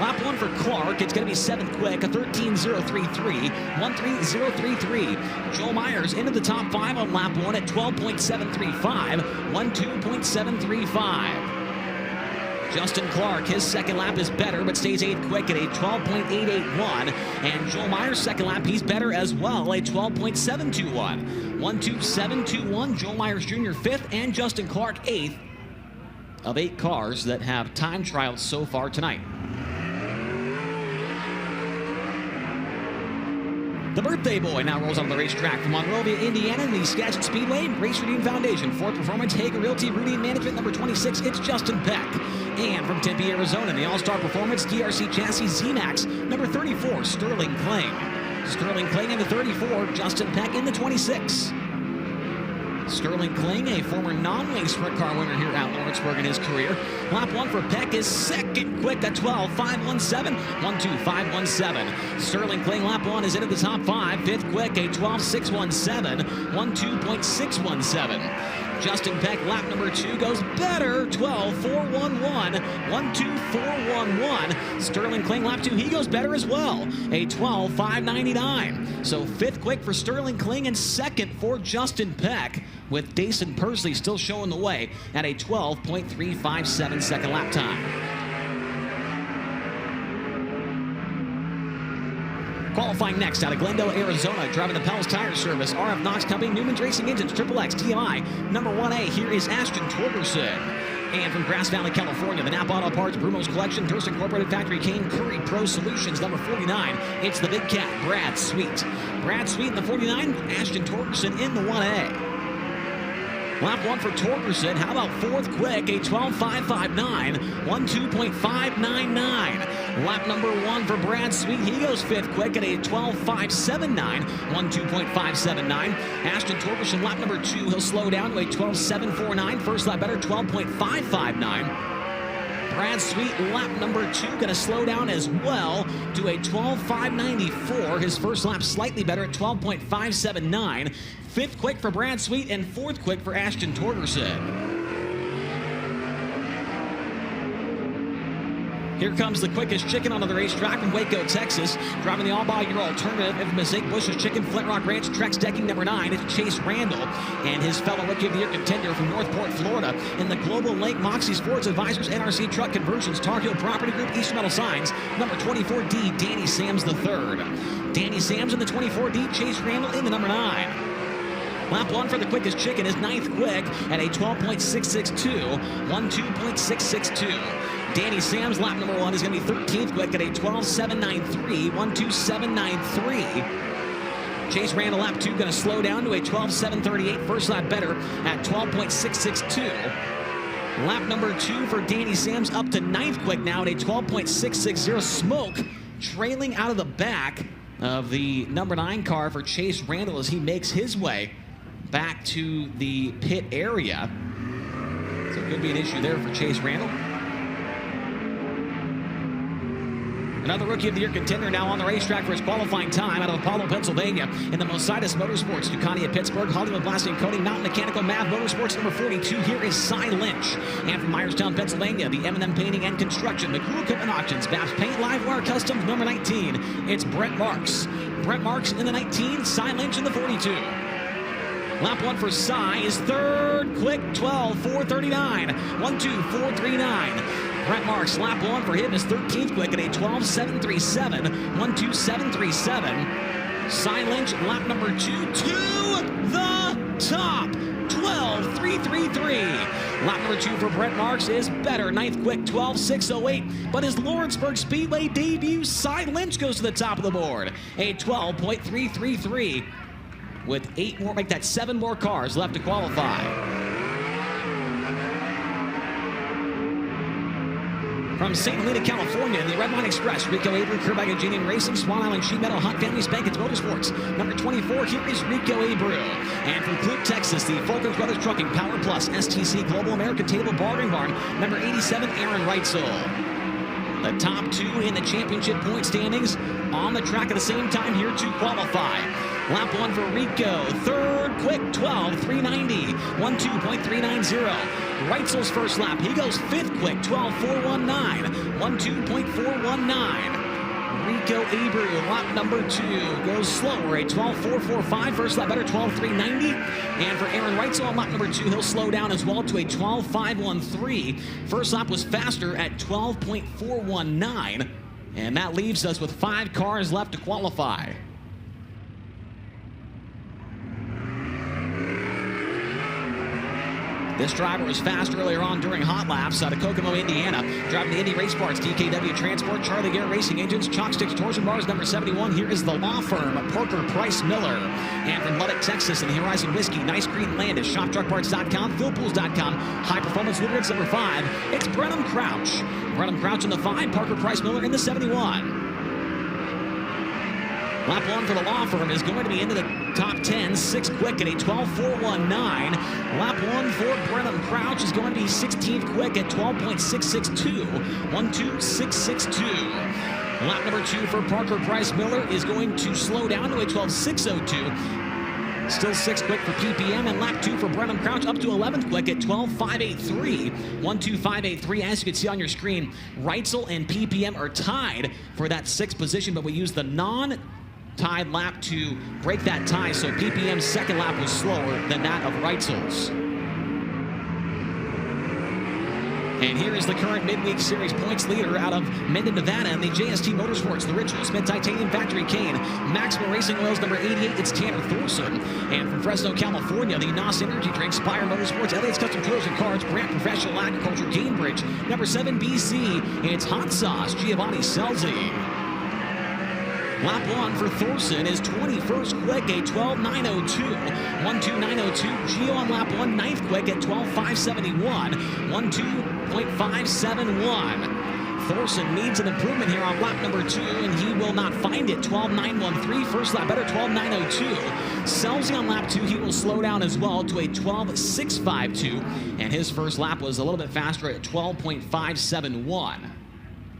Lap 1 for Clark, it's going to be 7th quick, a 13.033, 13.033. Joel Myers into the top 5 on lap 1 at 12.735, 12.735. Justin Clark, his second lap is better, but stays 8th quick at a 12.881. And Joel Myers' second lap, he's better as well, a 12.721. 12.721, Joel Myers Jr. 5th, and Justin Clark 8th of 8 cars that have time trials so far tonight. The birthday boy now rolls on the racetrack from Monrovia, Indiana, the Skagit Speedway, Race Routine Foundation, Ford Performance, Hager Realty, Routine Management, number 26, it's Justin Peck. And from Tempe, Arizona, the All-Star Performance, DRC Chassis, Z-Max, number 34, Sterling Kling. Sterling Kling in the 34, Justin Peck in the 26. Sterling Kling, a former non-wing sprint car winner here at Lawrenceburg in his career. Lap 1 for Peck is second quick at 12.517, 12.517. Sterling Kling, lap 1 is into the top 5. 5th quick, a 12.617, 12.617. Justin Peck, lap number 2, goes better, 12.411, 1.2411. Sterling Kling, lap 2, he goes better as well, a 12.599. So 5th quick for Sterling Kling and 2nd for Justin Peck, with Dason Persley still showing the way at a 12.357 second lap time. Qualifying next out of Glendale, Arizona, driving the Pels Tire Service, RF Knox Company, Newman's Racing Engines, XXX, TMI, number 1A, here is Ashton Torgerson. And from Grass Valley, California, the Napa Auto Parts, Brumo's Collection, Durst Incorporated Factory, Kane Curry Pro Solutions, number 49, it's the Big Cat, Brad Sweet. Brad Sweet in the 49, Ashton Torgerson in the 1A. Lap 1 for Torgerson. How about 4th quick? A 12.559, 12.599. Lap number 1 for Brad Sweet. He goes 5th quick at a 12.579, 12.579. Ashton Torgerson, lap number 2. He'll slow down to a 12.749. First lap better, 12.559. Brad Sweet, lap number 2, going to slow down as well to a 12.594. His first lap slightly better at 12.579. 5th quick for Brad Sweet and 4th quick for Ashton Torgerson. Here comes the quickest chicken onto the racetrack from Waco, Texas. Driving the all-by-year alternative of Mosaic Bush's Chicken, Flint Rock Ranch, Trex decking number 9. It's Chase Randall and his fellow Rookie of the Year contender from Northport, Florida. In the Global Lake Moxie Sports Advisors, NRC Truck Conversions, Tar Heel Property Group, Eastern Metal Signs, number 24D, Danny Sams III. Danny Sams in the 24D, Chase Randall in the number 9. Lap 1 for the quickest chicken is 9th quick at a 12.662, 12.662. Danny Sams, lap number 1, is going to be 13th quick at a 12.793, 1.2793. Chase Randall, lap 2, going to slow down to a 12.738. First lap better at 12.662. Lap number 2 for Danny Sams, up to 9th quick now at a 12.660. Smoke trailing out of the back of the number 9 car for Chase Randall as he makes his way back to the pit area. So it could be an issue there for Chase Randall. Another Rookie of the Year contender now on the racetrack for his qualifying time out of Apollo, Pennsylvania. In the Mositas Motorsports, Ducati at Pittsburgh, Hollywood Blasting Coating, Mountain Mechanical, Mav Motorsports, number 42. Here is Cy Lynch. And from Myerstown, Pennsylvania, the M&M Painting and Construction, McGrew Equipment Auctions, Babs Paint, Livewire Customs, number 19. It's Brett Marks. Brett Marks in the 19, Cy Lynch in the 42. Lap 1 for Cy is 3rd quick, 12.439, 1.2439. Brett Marks, lap 1 for him is 13th quick at a 12.737, 1.2737. Cy Lynch, lap number 2 to the top, 12.333. Lap number 2 for Brett Marks is better, 9th quick, 12.608. But his Lawrenceburg Speedway debut, Cy Lynch goes to the top of the board, a 12.333. With 8 more, make that 7 more cars left to qualify. From St. Helena, California, the Red Line Express, Rico Abreu, Kerbag Engineering Racing, Swan Island Sheet Metal, Hunt Family Spankins Motorsports. Number 24, here is Rico Abreu. And from Clute, Texas, the Fulkins Brothers Trucking, Power Plus, STC, Global American Table, Bargain Barn. Number 87, Aaron Reitzel. The top 2 in the championship point standings on the track at the same time here to qualify. Lap 1 for Rico, 3rd quick, 12.390, 12.390. Reitzel's first lap, he goes 5th quick, 12.419, 12.419. Rico Abreu, lap number 2, goes slower, a 12.445. First lap better, 12.390. And for Aaron Reitzel on lap number 2, he'll slow down as well to a 12.513. First lap was faster at 12.419. And that leaves us with 5 cars left to qualify. This driver was fast earlier on during hot laps out of Kokomo, Indiana. Driving the Indy Race Parts, DKW Transport, Charlie Garrett Racing Engines, Chalksticks Torsion Bars, number 71. Here is the law firm, Parker Price Miller. And from Lubbock, Texas, and the Horizon Whiskey, Nice Green Landis, ShopTruckParts.com, PhilPools.com, High Performance Lubricants, number 5. It's Brenham Crouch. Brenham Crouch in the 5, Parker Price Miller in the 71. Lap 1 for the law firm is going to be into the top 10, 6th quick at a 12.419. Lap 1 for Brenham Crouch is going to be 16th quick at 12.662, 1.2662. Lap number 2 for Parker Price Miller is going to slow down to a 12.602. Still 6th quick for PPM, and lap 2 for Brennan Crouch up to 11th quick at 12.583. 1:2.583, as you can see on your screen. Reitzel and PPM are tied for that 6th position, but we use the non-tied lap to break that tie, so PPM's second lap was slower than that of Reitzel's. And here is the current Midweek Series points leader out of Minden, Nevada, and the JST Motorsports, the Richard Smith Titanium Factory Cane. Maximum Racing Oils number 88, it's Tanner Thorson. And from Fresno, California, the NOS Energy Drink, Spire Motorsports, Elliott's Custom Tools and Cards, Brant Professional Agriculture, Cambridge. Number 7, BC, it's Hot Sauce, Giovanni Selzy. Lap 1 for Thorson is 21st quick, a 12.902. 1:2.902. Gio on lap 1, 9th quick at 12.571. 1:2.571. Thorson needs an improvement here on lap number 2, and he will not find it. 12.913. First lap better, 12.902. Selzy on lap 2, he will slow down as well to a 12.652, and his first lap was a little bit faster at 12.571.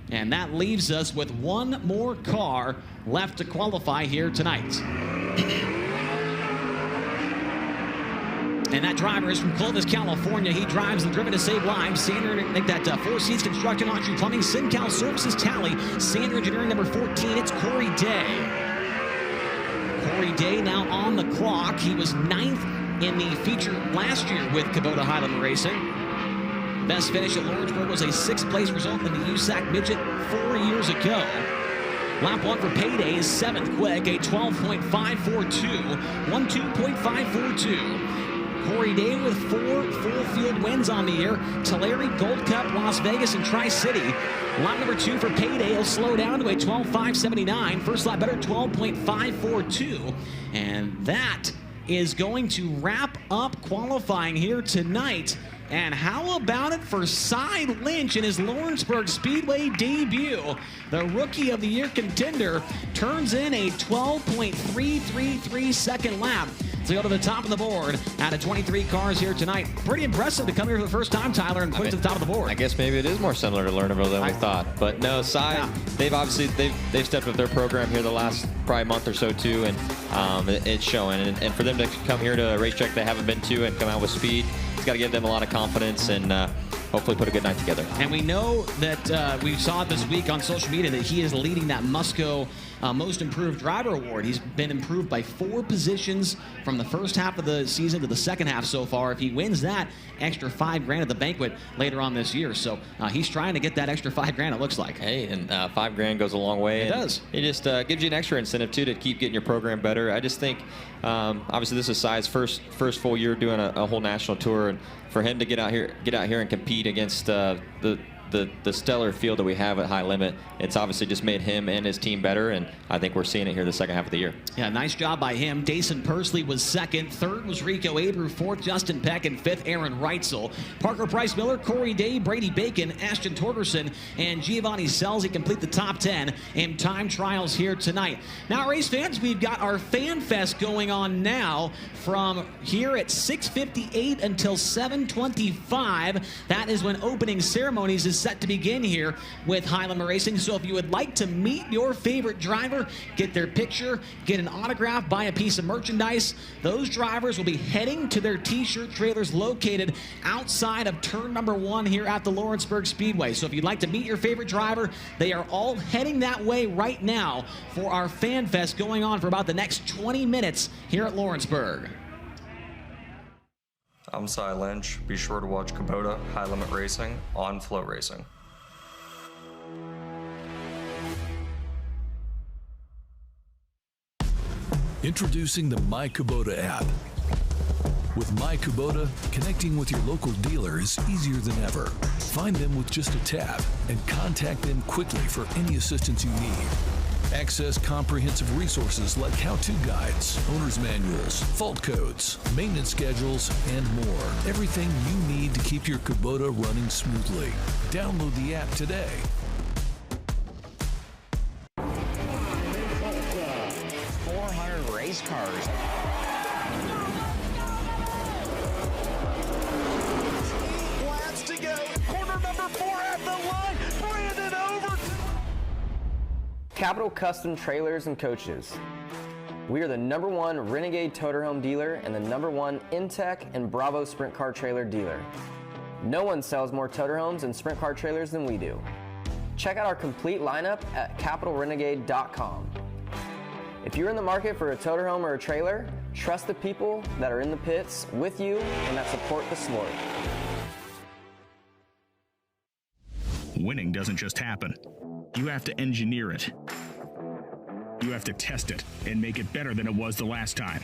And that leaves us with one more car left to qualify here tonight. And that driver is from Clovis, California. He drives the Driven to Save Lives. Sander, make that 4 Seats Construction, Autry Plumbing, SynCal Services Tally. Sander Engineering number 14, it's Corey Day. Corey Day now on the clock. He was 9th in the feature last year with Kubota Highland Racing. Best finish at Lawrenceburg was a 6th place result in the USAC Midget 4 years ago. Lap 1 for Payday is 7th quick, a 12.542. 1:2.542. Corey Day with 4 full field wins on the year. Tulare, Gold Cup, Las Vegas, and Tri-City. Lap number 2 for Payday will slow down to a 12.579. First lap better, 12.542. And that is going to wrap up qualifying here tonight. And how about it for Cy Lynch in his Lawrenceburg Speedway debut? The Rookie of the Year contender turns in a 12.333 second lap to go to the top of the board out of 23 cars here tonight. Pretty impressive to come here for the first time, Tyler, and put it to the top of the board. I guess maybe it is more similar to Learnerville than we thought. But no, Cy, they've obviously they've stepped up their program here the last probably month or so too, and it's showing. And for them to come here to a racetrack they haven't been to and come out with speed, it's got to give them a lot of confidence and hopefully put a good night together. And we know that we saw it this week on social media that he is leading that Musco Most Improved Driver Award. He's been improved by 4 positions from the first half of the season to the second half so far. If he wins that, extra $5,000 at the banquet later on this year. So he's trying to get that extra $5,000, it looks like. Hey, and $5,000 goes a long way. It does. It just gives you an extra incentive too to keep getting your program better. I just think, obviously, this is Cy's first full year doing a whole national tour, and for him to get out here and compete against the stellar field that we have at High Limit, it's obviously just made him and his team better, and I think we're seeing it here the second half of the year. Yeah, nice job by him. Dason Pursley was 2nd. 3rd was Rico Abreu. 4th, Justin Peck. And 5th, Aaron Reitzel. Parker Price Miller, Corey Day, Brady Bacon, Ashton Torgerson, and Giovanni Selzy complete the top 10 in time trials here tonight. Now, race fans, we've got our FanFest going on now from here at 6:58 until 7:25. That is when opening ceremonies is set to begin here with Highland Racing. So if you would like to meet your favorite driver, get their picture, get an autograph, buy a piece of merchandise, those drivers will be heading to their t-shirt trailers located outside of turn number 1 here at the Lawrenceburg Speedway. So if you'd like to meet your favorite driver, they are all heading that way right now for our Fan Fest going on for about the next 20 minutes here at Lawrenceburg. I'm Cy Lynch. Be sure to watch Kubota High Limit Racing on FloRacing. Introducing the My Kubota app. With My Kubota, connecting with your local dealer is easier than ever. Find them with just a tap and contact them quickly for any assistance you need. Access comprehensive resources like how-to guides, owner's manuals, fault codes, maintenance schedules, and more. Everything you need to keep your Kubota running smoothly. Download the app today. Race cars. Laps to go. Corner number 4 at the line. Brandon over. Capital Custom Trailers and Coaches. We are the #1 Renegade Toterhome dealer and the #1 Intech and Bravo Sprint Car Trailer dealer. No one sells more Toterhomes and Sprint Car Trailers than we do. Check out our complete lineup at capitalrenegade.com. If you're in the market for a Toterhome or a trailer, trust the people that are in the pits with you and that support the sport. Winning doesn't just happen. You have to engineer it. You have to test it and make it better than it was the last time.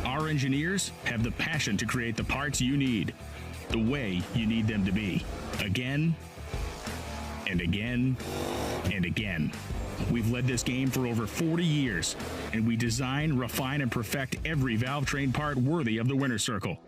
Our engineers have the passion to create the parts you need, the way you need them to be, again and again and again. We've led this game for over 40 years, and we design, refine, and perfect every valve train part worthy of the winner's circle.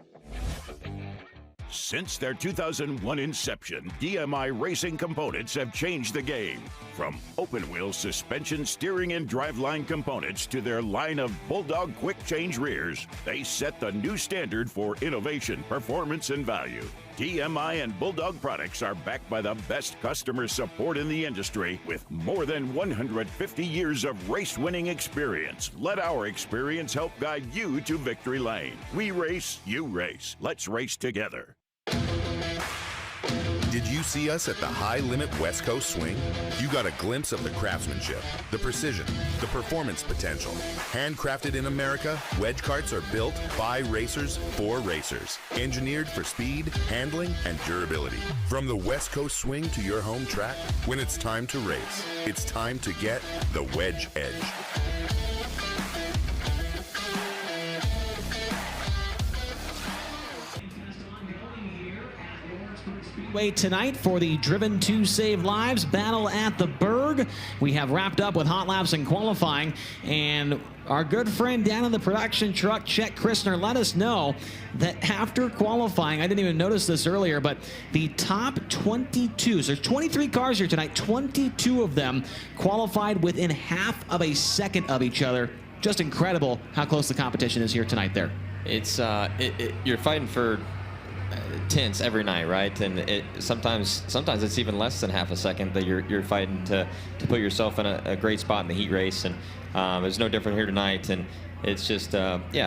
Since their 2001 inception, DMI Racing Components have changed the game. From open-wheel suspension, steering, and driveline components to their line of Bulldog quick change rears, they set the new standard for innovation, performance, and value. DMI and Bulldog products are backed by the best customer support in the industry with more than 150 years of race-winning experience. Let our experience help guide you to victory lane. We race, you race. Let's race together. Did you see us at the High Limit West Coast Swing? You got a glimpse of the craftsmanship, the precision, the performance potential. Handcrafted in America, wedge carts are built by racers for racers. Engineered for speed, handling, and durability. From the West Coast Swing to your home track, when it's time to race, it's time to get the wedge edge. Speedway tonight for the Driven to Save Lives battle at the Berg. We have wrapped up with hot laps and qualifying, and our good friend down in the production truck, Chet Christner, let us know that after qualifying, I didn't even notice this earlier, but the top 22, so there's 23 cars here tonight, 22 of them qualified within half of a second of each other. Just incredible how close the competition is here tonight there. It's you're fighting for tenths every night, right? And sometimes it's even less than half a second that you're fighting to put yourself in a great spot in the heat race. And it's no different here tonight. And it's just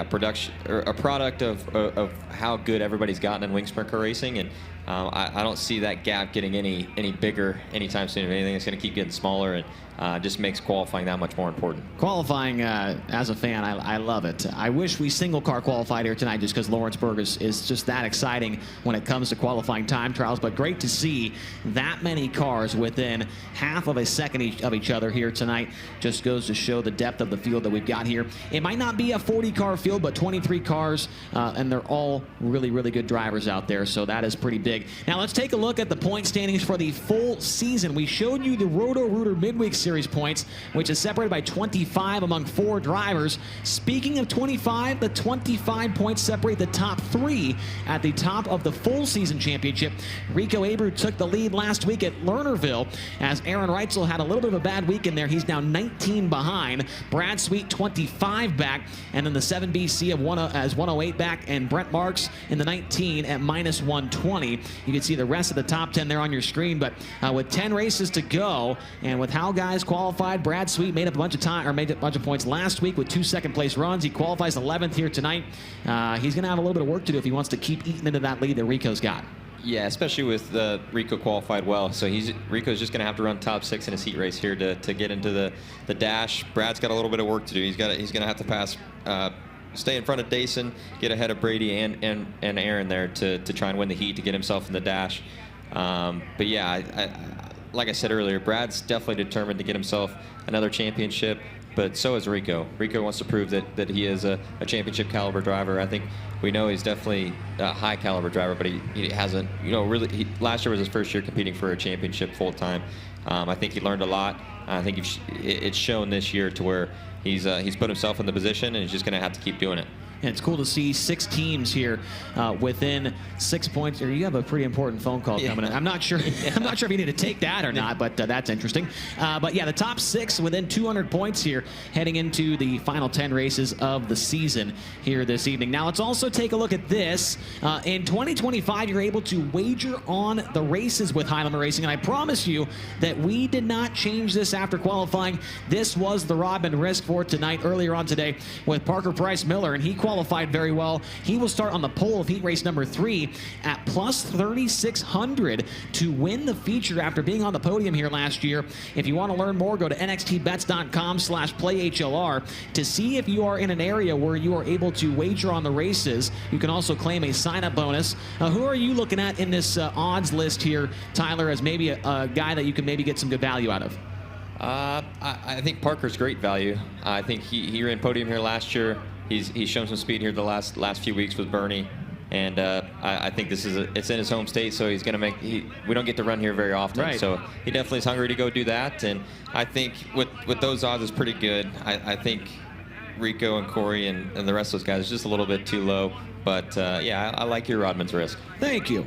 production or a product of how good everybody's gotten in wing sprint car racing. And I don't see that gap getting any bigger anytime soon. If anything, it's going to keep getting smaller, and just makes qualifying that much more important. Qualifying, as a fan, I love it. I wish we single car qualified here tonight just because Lawrenceburg is just that exciting when it comes to qualifying time trials. But great to see that many cars within half of a second of each other here tonight. Just goes to show the depth of the field that we've got here. It might not be a 40-car field, but 23 cars, and they're all really, really good drivers out there. So that is pretty big. Now let's take a look at the point standings for the full season. We showed you the Roto-Rooter Midweek Series points, which is separated by 25 among 4 drivers. Speaking of 25, the 25 points separate the top 3 at the top of the full season championship. Rico Abreu took the lead last week at Learnerville, as Aaron Reitzel had a little bit of a bad week in there. He's now 19 behind. Brad Sweet 25 back, and then the 7BC as 108 back, and Brent Marks in the 19 at -120. You can see the rest of the top 10 there on your screen, but with 10 races to go, and with how guys qualified, Brad Sweet made up a bunch of points last week with 2 second-place runs. He qualifies 11th here tonight. He's going to have a little bit of work to do if he wants to keep eating into that lead that Rico's got. Yeah, especially with Rico qualified well, so Rico's just going to have to run top 6 in his heat race here to get into the dash. Brad's got a little bit of work to do. He's going to have to pass. Stay in front of Dayson, get ahead of Brady and Aaron there to try and win the heat to get himself in the dash. But yeah, like I said earlier, Brad's definitely determined to get himself another championship, but so is Rico. Rico wants to prove that he is a championship caliber driver. I think we know he's definitely a high caliber driver, but he hasn't, really, last year was his first year competing for a championship full time. I think he learned a lot. I think it's shown this year to where he's put himself in the position, and he's just going to have to keep doing it. And it's cool to see 6 teams here within 6 points. You have a pretty important phone call coming in. I'm not sure. I'm not sure if you need to take that or not, but that's interesting. But yeah, the top 6 within 200 points here, heading into the final 10 races of the season here this evening. Now let's also take a look at this. In 2025, you're able to wager on the races with High Limit Racing, and I promise you that we did not change this after qualifying. This was the Rodman risk for tonight, earlier on today, with Parker Price Miller, and he qualified very well. He will start on the pole of heat race number 3 at plus 3,600 to win the feature after being on the podium here last year. If you want to learn more, go to nxtbets.com/playhlr to see if you are in an area where you are able to wager on the races. You can also claim a sign-up bonus. Who are you looking at in this odds list here, Tyler, as maybe a guy that you can maybe get some good value out of? I think Parker's great value. I think he ran podium here last year. He's shown some speed here the last few weeks with Bernie, and I think this is it's in his home state, so he's going to make. We don't get to run here very often, right. So he definitely is hungry to go do that. And I think with those odds, it's pretty good. I think Rico and Corey and the rest of those guys is just a little bit too low, but yeah, I like your Rodman's risk. Thank you.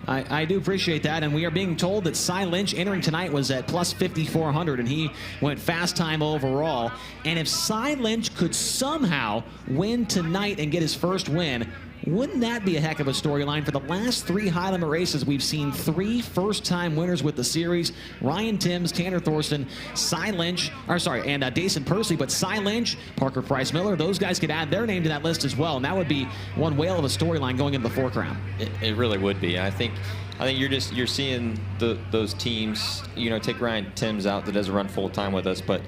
I do appreciate that, and we are being told that Cy Lynch entering tonight was at plus 5,400, and he went fast time overall. And if Cy Lynch could somehow win tonight and get his first win, wouldn't that be a heck of a storyline? For the last 3 High Limit races, we've seen 3 first-time winners with the series. Ryan Timms, Tanner Thorson, Cy Lynch, and Dason Persley. But Cy Lynch, Parker Price Miller, those guys could add their name to that list as well, and that would be one whale of a storyline going into the 4 Crown. It really would be. I think you're seeing those teams. Take Ryan Timms out that doesn't run full time with us, but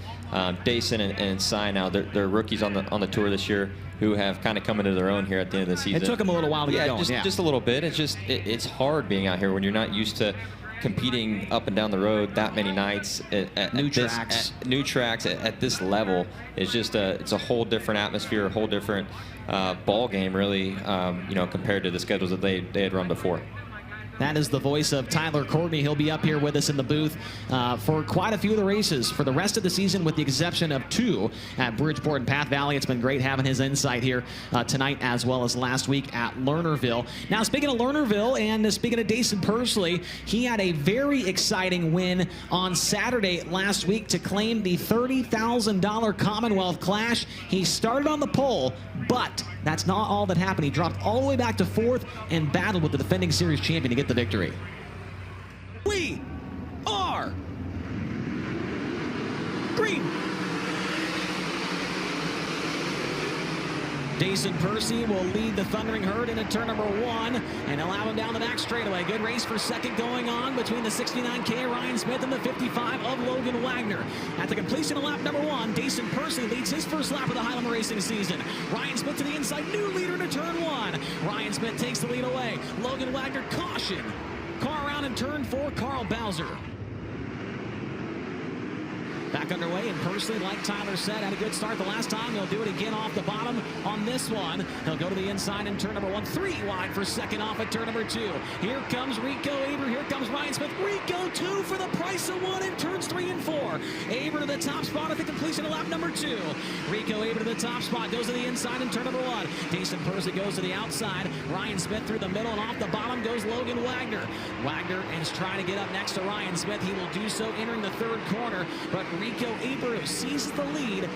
Dason and Cy now they're rookies on the tour this year who have kind of come into their own here at the end of the season. It took them a little while to get going. Just a little bit. It's hard being out here when you're not used to competing up and down the road that many nights at new tracks at this level. It's just it's a whole different atmosphere, a whole different ball game, really. Compared to the schedules that they had run before. That is the voice of Tyler Courtney. He'll be up here with us in the booth for quite a few of the races for the rest of the season, with the exception of 2 at Bridgeport and Path Valley. It's been great having his insight here tonight, as well as last week at Learnerville. Now, speaking of Learnerville and speaking of Dason Persley, he had a very exciting win on Saturday last week to claim the $30,000 Commonwealth Clash. He started on the pole, but that's not all that happened. He dropped all the way back to 4th and battled with the defending series champion to get the victory. We are green. Dason Percy will lead the Thundering Herd into turn number 1 and allow him down the back straightaway. Good race for second going on between the 69K of Ryan Smith and the 55 of Logan Wagner. At the completion of lap number 1, Dason Percy leads his first lap of the High Limit Racing season. Ryan Smith to the inside, new leader into turn 1. Ryan Smith takes the lead away. Logan Wagner, caution. Car around in turn 4, Carl Bowser. Back underway, and Persley, like Tyler said, had a good start the last time. He'll do it again off the bottom on this one. He'll go to the inside in turn number 1. 3 wide for second off at turn number 2. Here comes Rico Abreu. Here comes Ryan Smith. Rico 2 for the price of 1 in turns 3 and 4. Abreu to the top spot at the completion of lap number 2. Rico Abreu to the top spot. Goes to the inside in turn number 1. Dason Persley goes to the outside. Ryan Smith through the middle, and off the bottom goes Logan Wagner. Wagner is trying to get up next to Ryan Smith. He will do so entering the 3rd corner, but Rico Abreu seizes the lead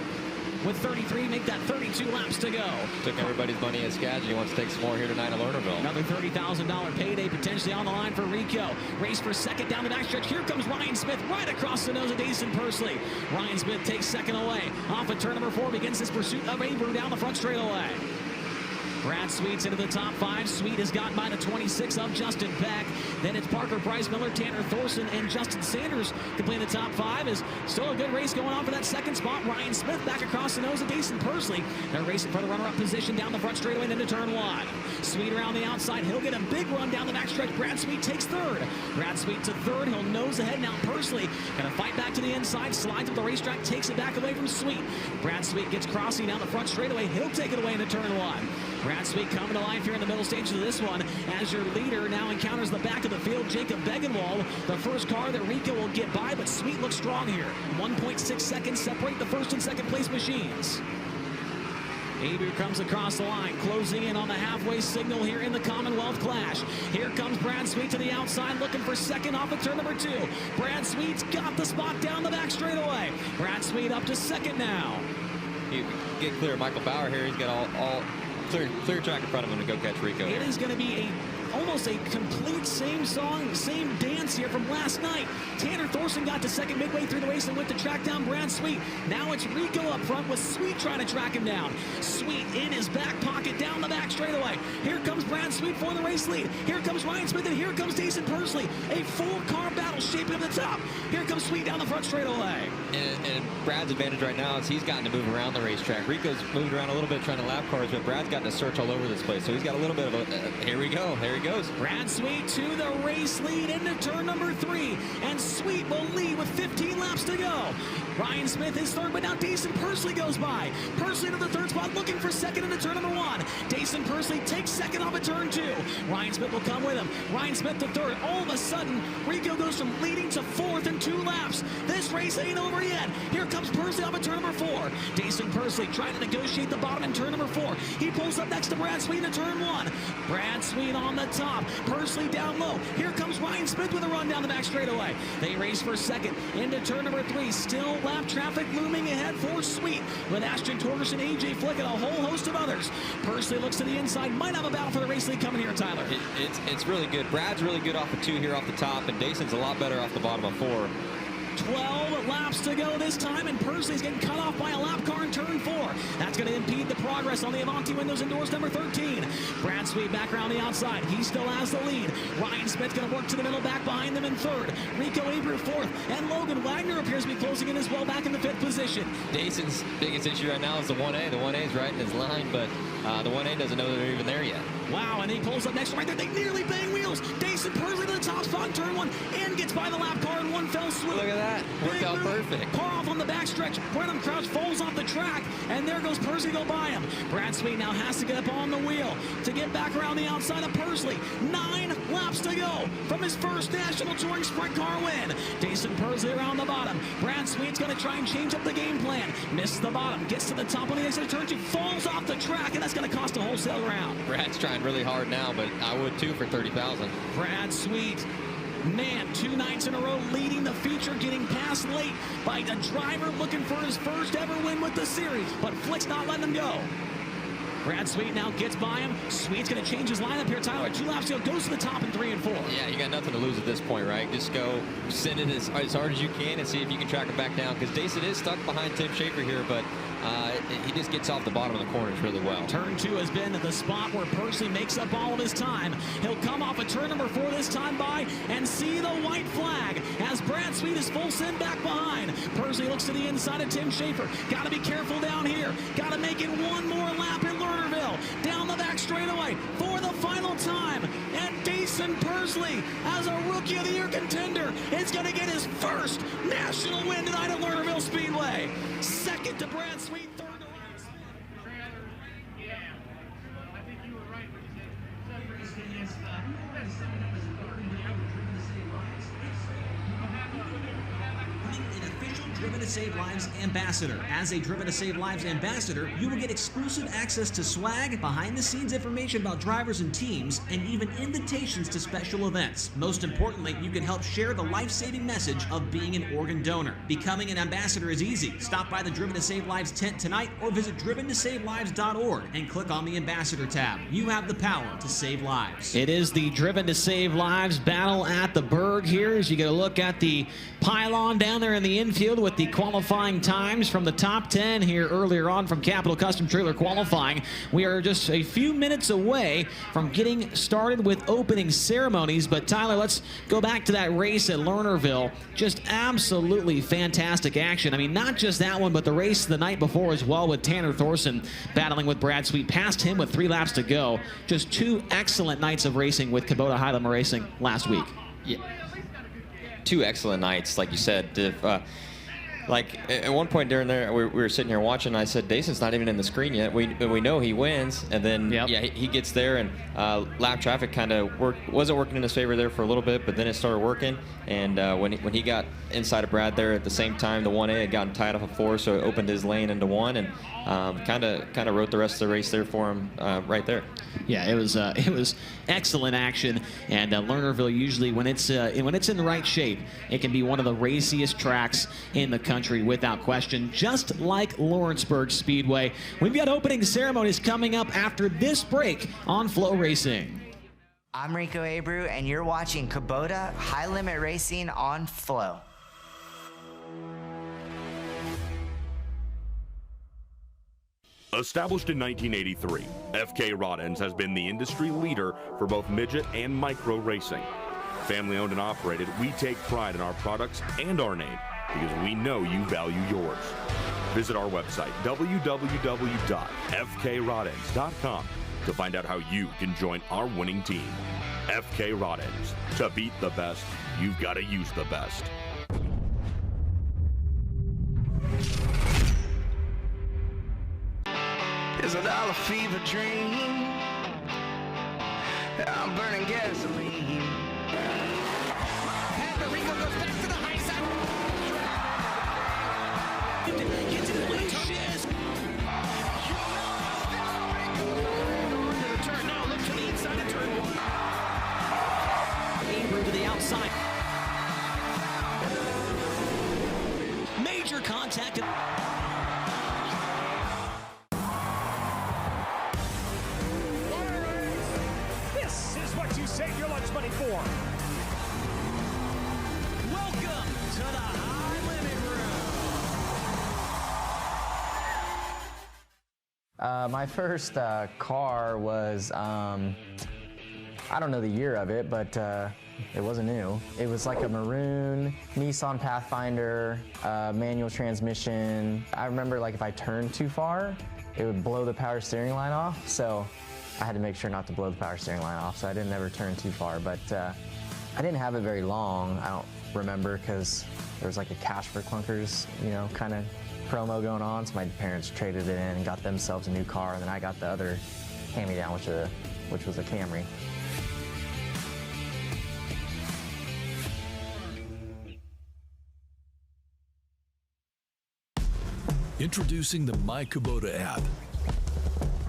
with 33, make that 32 laps to go. Took everybody's money as Skagit. He wants to take some more here tonight at Learnerville. Another $30,000 payday potentially on the line for Rico. Race for second down the backstretch. Here comes Ryan Smith right across the nose of Dason Persley. Ryan Smith takes second away. Off at turn number 4 begins his pursuit of Abreu down the front straightaway. Brad Sweet's into the top 5. Sweet has gotten by the 26 of Justin Peck. Then it's Parker Price Miller, Tanner Thorson, and Justin Sanders completing the top 5. Is still a good race going on for that second spot. Ryan Smith back across the nose of Dason Persley. They're racing for the runner-up position down the front straightaway and into turn 1. Sweet around the outside. He'll get a big run down the backstretch. Brad Sweet takes 3rd. Brad Sweet to 3rd. He'll nose ahead now. Persley gonna fight back to the inside. Slides up the racetrack. Takes it back away from Sweet. Brad Sweet gets crossing down the front straightaway. He'll take it away into turn 1. Brad Sweet coming to life here in the middle stages of this one as your leader now encounters the back of the field, Jacob Begenwald, the first car that Rico will get by, but Sweet looks strong here. 1.6 seconds separate the first and second place machines. Abreu comes across the line, closing in on the halfway signal here in the Commonwealth Clash. Here comes Brad Sweet to the outside, looking for second off of turn number 2. Brad Sweet's got the spot down the back straightaway. Brad Sweet up to second now. You get clear. Michael Bauer here, he's got all clear track in front of him to go catch Rico. It is going to be almost a complete same song, same dance here from last night. Tanner Thorson got to second midway through the race and went to track down Brad Sweet. Now it's Rico up front with Sweet trying to track him down. Sweet in his back pocket down the back straightaway. Here comes Brad Sweet for the race lead. Here comes Ryan Smith and here comes Jason Persley. A 4-car battle shaping at the top. Here comes Sweet down the front straightaway. And Brad's advantage right now is he's gotten to move around the racetrack. Rico's moved around a little bit trying to lap cars, but Brad's gotten to search all over this place. So he's got a little bit of a, here we go, there he goes. Brad Sweet to the race lead into turn number 3. And Sweet will lead with 15 laps to go. Ryan Smith is third, but now Jason Persley goes by. Persley to the third spot, looking for second into turn number 1. Jason Persley takes second off at turn 2. Ryan Smith will come with him. Ryan Smith to third. All of a sudden, Rico goes from leading to fourth in 2 laps. This race ain't over yet. Here comes Persley off at turn number 4. Jason Persley trying to negotiate the bottom in turn number 4. He pulls up next to Brad Sweet in turn 1. Brad Sweet on the top. Persley down low. Here comes Ryan Smith with a run down the back straightaway. They race for second into turn number 3. Still lap traffic looming ahead for Sweet with Ashton Torgerson, AJ Flick, and a whole host of others. Persley looks to the inside. Might have a battle for the race lead coming here, Tyler. It's really good. Brad's really good off of 2 here off the top, and Jason's a lot better off the bottom of 4. 12 laps to go this time, and Persley's getting cut off by a lap car in turn 4. That's going to impede the progress on the Avanti Windows Indoors number 13. Brad Sweet back around the outside. He still has the lead. Ryan Smith going to work to the middle, back behind them in 3rd. Rico Abreu 4th, and Logan Wagner appears to be closing in as well, back in the 5th position. Jason's biggest issue right now is the 1A. The 1A is right in his line, but the 1A doesn't know they're even there yet. Wow, and he pulls up next right there. They nearly bang wheels. Jason Persley to the top spot in turn 1 and gets by the lap car in one fell swoop. Look at that. Worked out perfect. Car off on the backstretch. Brennan Crouch falls off the track, and there goes Persley go by him. Brad Sweet now has to get up on the wheel to get back around the outside of Persley. 9 laps to go from his first National Touring Sprint Car win. Jason Persley around the bottom. Brad Sweet's going to try and change up the game plan. Misses the bottom. Gets to the top on the exit of turn 2. Falls off the track, and that's going to cost a wholesale round. Brad's trying really hard now, but I would too for 30,000. Brad Sweet, man, 2 nights in a row leading the feature, getting passed late by a driver looking for his first ever win with the series, but Flick's not letting him go. Brad Sweet now gets by him. Sweet's going to change his lineup here, Tyler. 2 laps to go, goes to the top in 3 and 4. Yeah, you got nothing to lose at this point, right? Just go send it as hard as you can and see if you can track him back down, because Jason is stuck behind Tim Schaefer here, but he just gets off the bottom of the corners really well. Turn 2 has been the spot where Persley makes up all of his time. He'll come off of turn number 4 this time by and see the white flag as Brad Sweet is full send back behind. Persley looks to the inside of Tim Schaefer. Got to be careful down here. Got to make it one more lap in Learnerville. Down the back straightaway for the final time. And Jason Persley, as a Rookie of the Year contender, is going to get his first national win tonight at Learnerville Speedway. Second to Brad Sweet. Driven to Save Lives ambassador. As a Driven to Save Lives ambassador, you will get exclusive access to swag, behind-the-scenes information about drivers and teams, and even invitations to special events. Most importantly, you can help share the life-saving message of being an organ donor. Becoming an ambassador is easy. Stop by the Driven to Save Lives tent tonight or visit driventosavelives.org and click on the ambassador tab. You have the power to save lives. It is the Driven to Save Lives battle at the Berg here as you get a look at the pylon down there in the infield with the qualifying times from the top 10 here earlier on from Capital Custom Trailer qualifying. We are just a few minutes away from getting started with opening ceremonies, but Tyler, let's go back to that race at Learnerville. Just absolutely fantastic action. I mean, not just that one, but the race the night before as well with Tanner Thorson battling with Brad Sweet. Passed him with 3 laps to go. Just 2 excellent nights of racing with Kubota High Limit Racing last week. Yeah. 2 excellent nights, like you said. like at one point during there, we were sitting here watching. And I said, Dason's not even in the screen yet. We know he wins, and then he gets there, and lap traffic kind of wasn't working in his favor there for a little bit, but then it started working. And when he got inside of Brad there at the same time, the 1A had gotten tied off of 4, so it opened his lane into 1, and kind of wrote the rest of the race there for him right there. Yeah, it was excellent action, and Learnerville usually when it's in the right shape, it can be one of the raciest tracks in the country without question, just like Lawrenceburg Speedway. We've got opening ceremonies coming up after this break on FloRacing. I'm Rico Abreu, and you're watching Kubota High Limit Racing on Flo. Established in 1983, FK Rod Ends has been the industry leader for both midget and micro racing. Family owned and operated, we take pride in our products and our name because we know you value yours. Visit our website, www.fkrodends.com, to find out how you can join our winning team. FK Rod Ends. To beat the best, you've got to use the best. Is it all a fever dream? I'm burning gasoline. And Rico goes back to the high side. Gets it away. To the turn now. Look to the inside of turn 1. Abreu to the outside. Major contact. Save your lunch money for. Welcome to the High Limit Room. My first car was, I don't know the year of it, but it wasn't new. It was like a maroon Nissan Pathfinder, manual transmission. I remember like if I turned too far, it would blow the power steering line off. So I had to make sure not to blow the power steering line off, so I didn't ever turn too far. But I didn't have it very long. I don't remember because there was like a cash for clunkers, kind of promo going on. So my parents traded it in and got themselves a new car, and then I got the other hand-me-down, which was a Camry. Introducing the My Kubota app.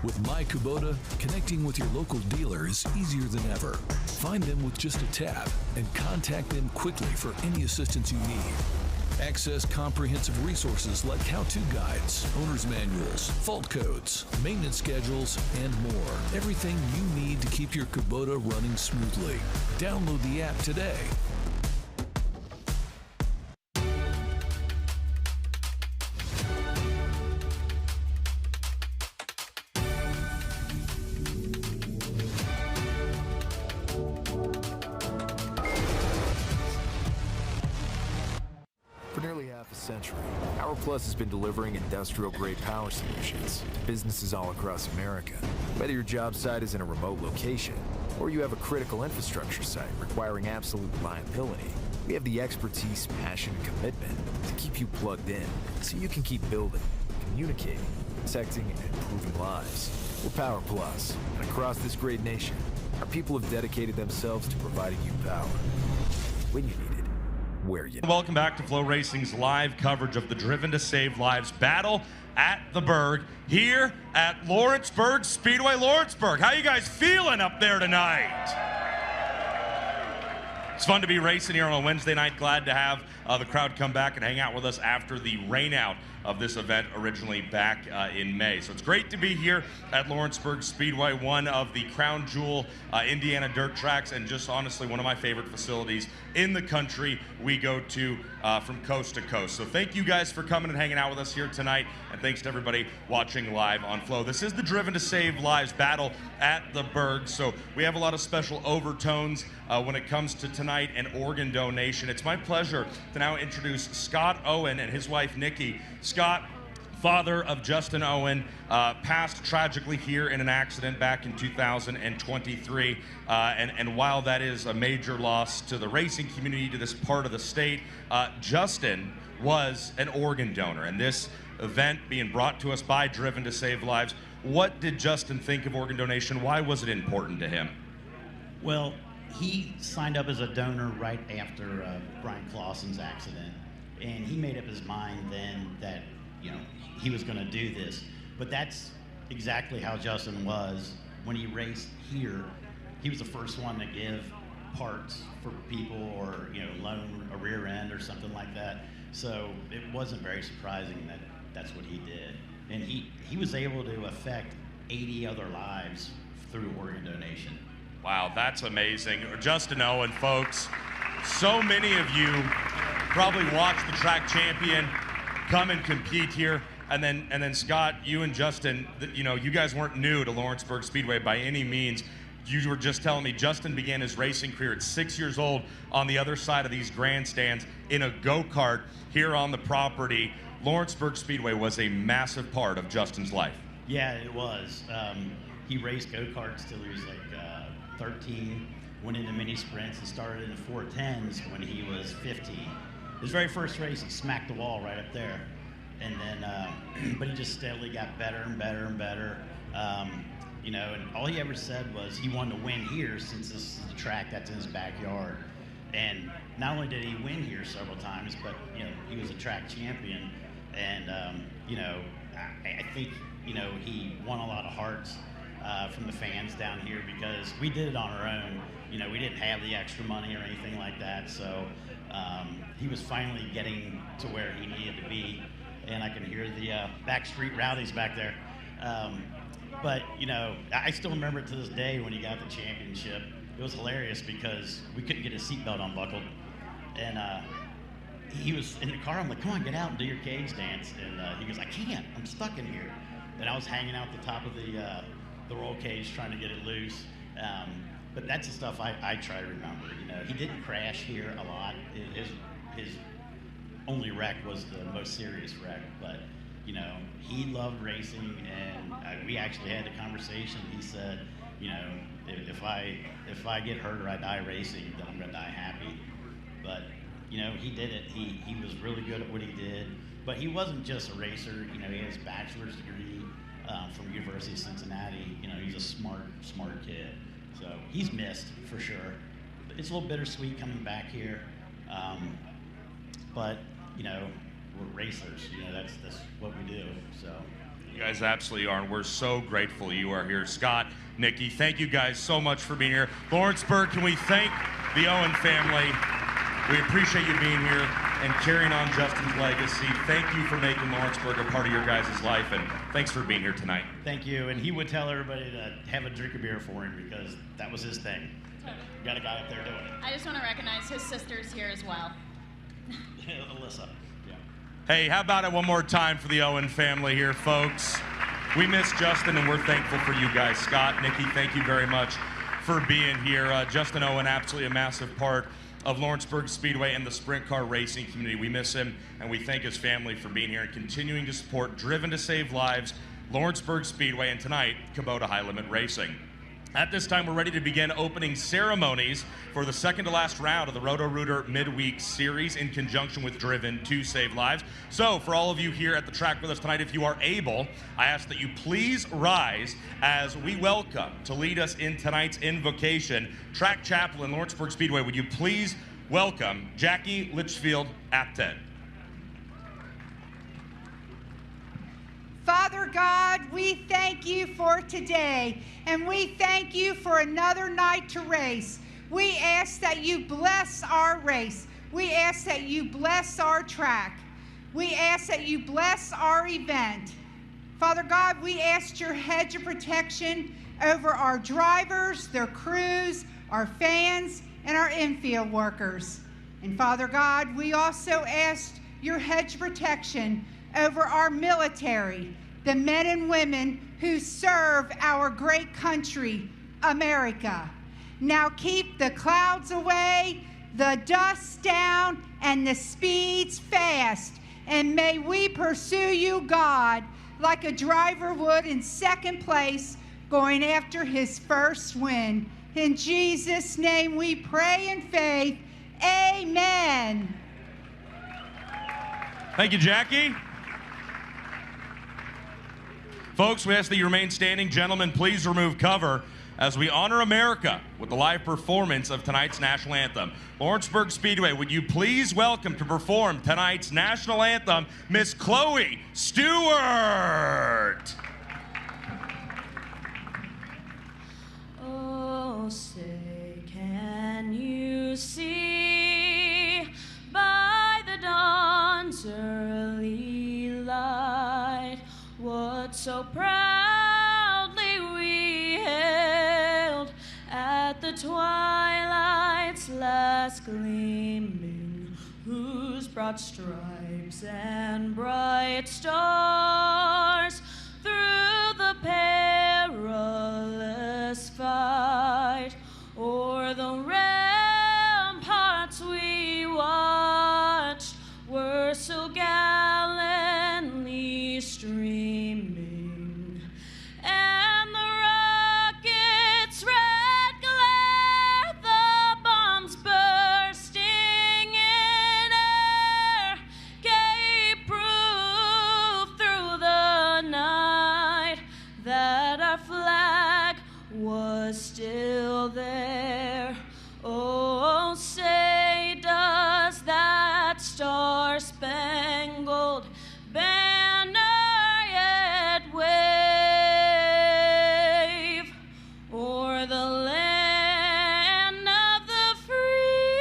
With My Kubota, connecting with your local dealer is easier than ever. Find them with just a tap and contact them quickly for any assistance you need. Access comprehensive resources like how-to guides, owner's manuals, fault codes, maintenance schedules, and more. Everything you need to keep your Kubota running smoothly. Download the app today. Century, Power Plus has been delivering industrial-grade power solutions to businesses all across America. Whether your job site is in a remote location or you have a critical infrastructure site requiring absolute reliability, we have the expertise, passion, and commitment to keep you plugged in so you can keep building, communicating, protecting, and improving lives. We're Power Plus, and across this great nation, our people have dedicated themselves to providing you power when you need it. Welcome back to FloRacing's live coverage of the Driven to Save Lives battle at the Berg here at Lawrenceburg Speedway. Lawrenceburg, how you guys feeling up there tonight? It's fun to be racing here on a Wednesday night. Glad to have the crowd come back and hang out with us after the rainout of this event originally back in May. So it's great to be here at Lawrenceburg Speedway, one of the crown jewel Indiana dirt tracks, and just honestly one of my favorite facilities in the country we go to from coast to coast. So thank you guys for coming and hanging out with us here tonight, and thanks to everybody watching live on Flo. This is the Driven to Save Lives battle at the Berg, so we have a lot of special overtones when it comes to tonight and organ donation. It's my pleasure to now introduce Scott Owen and his wife Nikki. Scott, father of Justin Owen, passed tragically here in an accident back in 2023. And while that is a major loss to the racing community, to this part of the state, Justin was an organ donor. And this event being brought to us by Driven to Save Lives, what did Justin think of organ donation? Why was it important to him? Well, he signed up as a donor right after Brian Clausen's accident, and he made up his mind then that, you know, he was going to do this. But that's exactly how Justin was when he raced here. He was the first one to give parts for people, or, you know, loan a rear end or something like that. So it wasn't very surprising that that's what he did. And he was able to affect 80 other lives through organ donation. Wow, that's amazing. Justin Owen, folks, so many of you probably watched the track champion come and compete here. And then Scott, you and Justin, you know, you guys weren't new to Lawrenceburg Speedway by any means. You were just telling me Justin began his racing career at 6 years old on the other side of these grandstands in a go-kart here on the property. Lawrenceburg Speedway was a massive part of Justin's life. Yeah, it was. He raced go-karts till he was like 13, went into mini sprints and started in the 410s when he was 15. His very first race, he smacked the wall right up there. And then, but he just steadily got better and better and better. You know, and all he ever said was he wanted to win here since this is the track that's in his backyard. And not only did he win here several times, but, you know, he was a track champion. And, you know, I think, you know, he won a lot of hearts from the fans down here because we did it on our own. You know, we didn't have the extra money or anything like that. So he was finally getting to where he needed to be. And I can hear the backstreet rowdies back there. But, you know, I still remember it to this day when he got the championship. It was hilarious because we couldn't get his seatbelt unbuckled. And he was in the car. I'm like, come on, get out and do your cage dance. And he goes, I can't. I'm stuck in here. And I was hanging out the top of the roll cage trying to get it loose. But that's the stuff I try to remember. You know, he didn't crash here a lot. His only wreck was the most serious wreck. But, you know, he loved racing, and we actually had a conversation. He said, you know, if I get hurt or I die racing, then I'm gonna die happy. But, you know, he did it. He was really good at what he did. But he wasn't just a racer. You know, he has his bachelor's degree from University of Cincinnati. You know, he's a smart kid. So he's missed for sure. It's a little bittersweet coming back here. But, you know, we're racers. You know, that's what we do. So. You guys absolutely are, and we're so grateful you are here. Scott, Nikki, thank you guys so much for being here. Lawrenceburg, can we thank the Owen family? We appreciate you being here and carrying on Justin's legacy. Thank you for making Lawrenceburg a part of your guys' life, and thanks for being here tonight. Thank you, and he would tell everybody to have a drink of beer for him because that was his thing. We got a guy up there doing it. I just want to recognize his sister's here as well. Alyssa. Hey, how about it one more time for the Owen family here, folks? We miss Justin, and we're thankful for you guys. Scott, Nikki, thank you very much for being here. Justin Owen, absolutely a massive part of Lawrenceburg Speedway and the sprint car racing community. We miss him, and we thank his family for being here and continuing to support Driven to Save Lives, Lawrenceburg Speedway, and tonight, Kubota High Limit Racing. At this time, we're ready to begin opening ceremonies for the second to last round of the Roto-Rooter Midweek Series in conjunction with Driven to Save Lives. So for all of you here at the track with us tonight, if you are able, I ask that you please rise as we welcome to lead us in tonight's invocation. Track chaplain, Lawrenceburg Speedway, would you please welcome Jackie Litchfield Apted. Father God, we thank you for today, and we thank you for another night to race. We ask that you bless our race. We ask that you bless our track. We ask that you bless our event. Father God, we ask your hedge of protection over our drivers, their crews, our fans, and our infield workers. And Father God, we also ask your hedge of protection over our military, the men and women who serve our great country, America. Now keep the clouds away, the dust down, and the speeds fast, And may we pursue you, God, like a driver would in second place, going after his first win. In Jesus' name we pray in faith. Amen. Thank you, Jackie. Folks, we ask that you remain standing. Gentlemen, please remove cover as we honor America with the live performance of tonight's national anthem. Lawrenceburg Speedway, would you please welcome to perform tonight's national anthem, Miss Chloe Stewart. Oh, say, can you see by the dawn's early light what so proudly we hailed at the twilight's last gleaming, whose broad stripes and bright stars through the perilous fight o'er the ramparts we watched were so gallantly streaming, and the rocket's red glare, the bombs bursting in air, gave proof through the night that our flag was still there. Oh, say does that star-spangled banner yet wave o'er the land of the free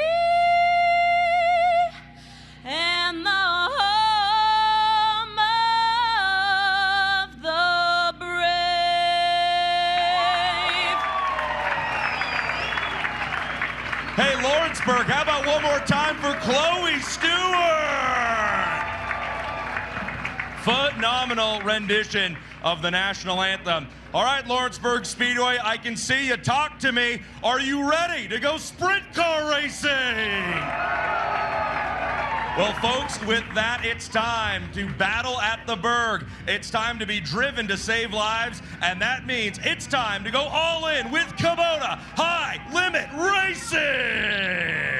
and the home of the brave? Hey, Lawrenceburg, how about one more time for Chloe Stewart? Phenomenal rendition of the national anthem. All right, Lawrenceburg Speedway, I can see you. Talk to me. Are you ready to go sprint car racing? Well, folks, with that, it's time to battle at the Berg. It's time to be driven to save lives, and that means it's time to go all in with Kubota High Limit Racing.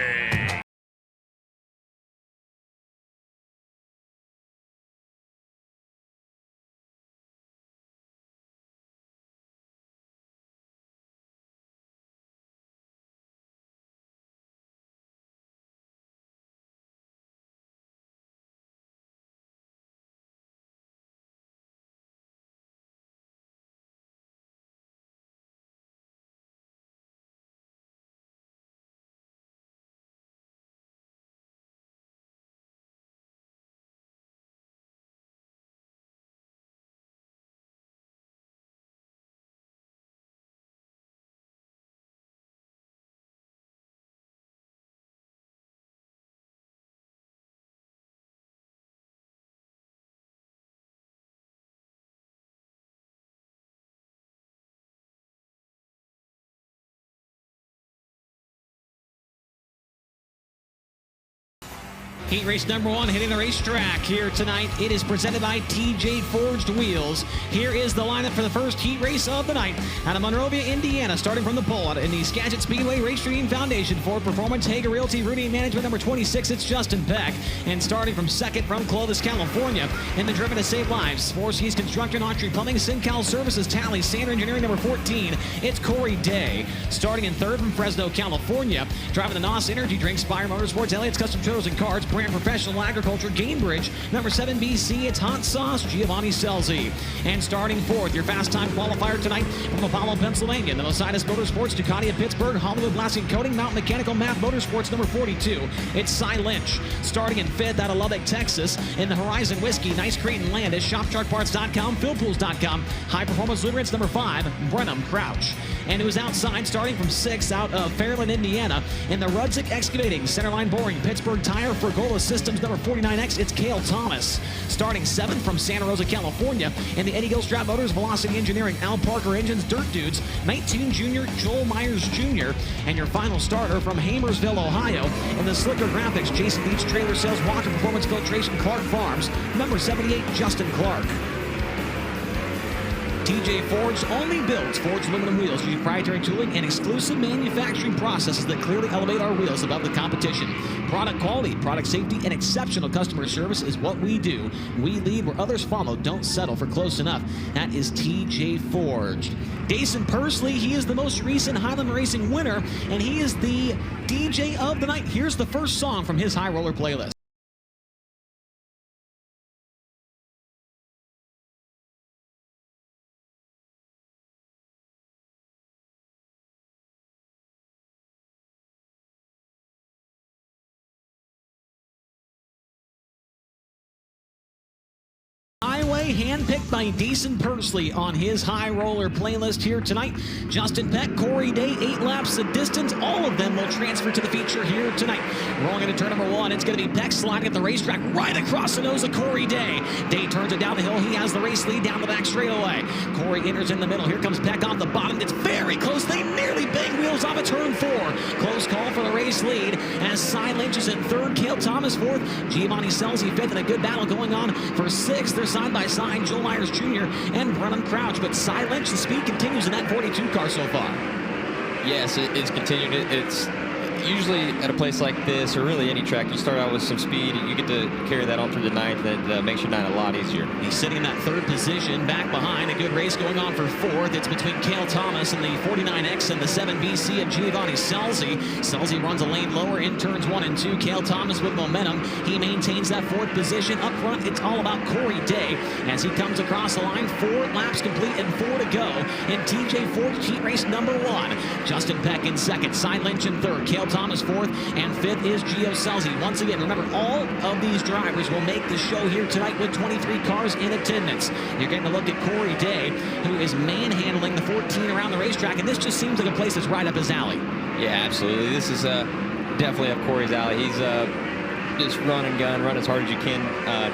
Heat race number one hitting the racetrack here tonight. It is presented by TJ Forged Wheels. Here is the lineup for the first heat race of the night out of Monrovia, Indiana, starting from the pole in the Skagit Speedway Race Stream Foundation Ford Performance Hager Realty Rooney Management number 26. It's Justin Peck, and starting from second from Clovis, California, in the Driven to Save Lives, Four Seas Construction, Autry Plumbing, Syncal Services, Tally, Sander Engineering number 14. It's Corey Day. Starting in third from Fresno, California, driving the NOS Energy Drink, Spire Motorsports, Elliott's Custom Trailers and Cards, Brand Professional Agriculture, Gainbridge, number 7 BC, it's Hot Sauce, Giovanni Selzy. And starting fourth, your fast time qualifier tonight from Apollo, Pennsylvania, the Mositas Motorsports, Ducati of Pittsburgh, Hollywood Blasting Coating, Mountain Mechanical, Math Motorsports, number 42. It's Cy Lynch. Starting in fifth out of Lubbock, Texas, in the Horizon Whiskey, Nice Creighton Landis, ShopTruckParts.com, FieldPools.com, High Performance Lubricants, number 5, Brenham Crouch. And it was outside, starting from sixth out of Fairland, Indiana, in the Rudzik Excavating, Centerline Boring, Pittsburgh Tire, Fergola Gorilla Systems number 49X, it's Cale Thomas. Starting 7th from Santa Rosa, California, in the Eddie Gilstrap Motors, Velocity Engineering, Al Parker Engines, Dirt Dudes, 19 Junior, Joel Myers Jr., and your final starter from Hamersville, Ohio, in the Slicker Graphics, Jason Beach Trailer Sales, Walker Performance Filtration, Clark Farms, number 78, Justin Clark. TJ Ford's only builds forged aluminum wheels using proprietary tooling and exclusive manufacturing processes that clearly elevate our wheels above the competition. Product quality, product safety, and exceptional customer service is what we do. We lead where others follow. Don't settle for close enough. That is TJ Forged. Dason Pursley, he is the most recent Highland Racing winner, and he is the DJ of the night. Here's the first song from his High Roller playlist. Handpicked by Dason Pursley on his High Roller playlist here tonight. Justin Peck, Corey Day, 8 laps of distance. All of them will transfer to the feature here tonight. Rolling into turn number 1, it's going to be Peck sliding at the racetrack right across the nose of Corey Day. Day turns it down the hill. He has the race lead down the back straightaway. Corey enters in the middle. Here comes Peck off the bottom. It's very close. They nearly bang wheels off at turn 4. Close call for the race lead as Cy Lynch is in 3rd, Cale Thomas 4th, Giovanni Selzy 5th, and a good battle going on for 6th. They're side by side. Joel Myers Jr. and Brennan Crouch, but Cy Lynch, the speed continues in that 42 car so far. Yes, it's continued. It's usually at a place like this, or really any track, you start out with some speed, you get to carry that on through the 9th, and it makes your 9 a lot easier. He's sitting in that 3rd position, back behind. A good race going on for 4th. It's between Cale Thomas and the 49X and the 7BC of Giovanni Selzy. Selzy runs a lane lower in turns 1 and 2. Cale Thomas with momentum. He maintains that 4th position. Up front, it's all about Corey Day as he comes across the line. 4 laps complete and 4 to go in TJ Ford's heat race number 1. Justin Peck in 2nd, Cy Lynch in 3rd, Cale Thomas 4th, and 5th is Gio Selzy. Once again, remember, all of these drivers will make the show here tonight with 23 cars in attendance. You're getting a look at Corey Day, who is manhandling the 14 around the racetrack, and this just seems like a place that's right up his alley. Yeah, absolutely. This is definitely up Corey's alley. He's just run and gun, run as hard as you can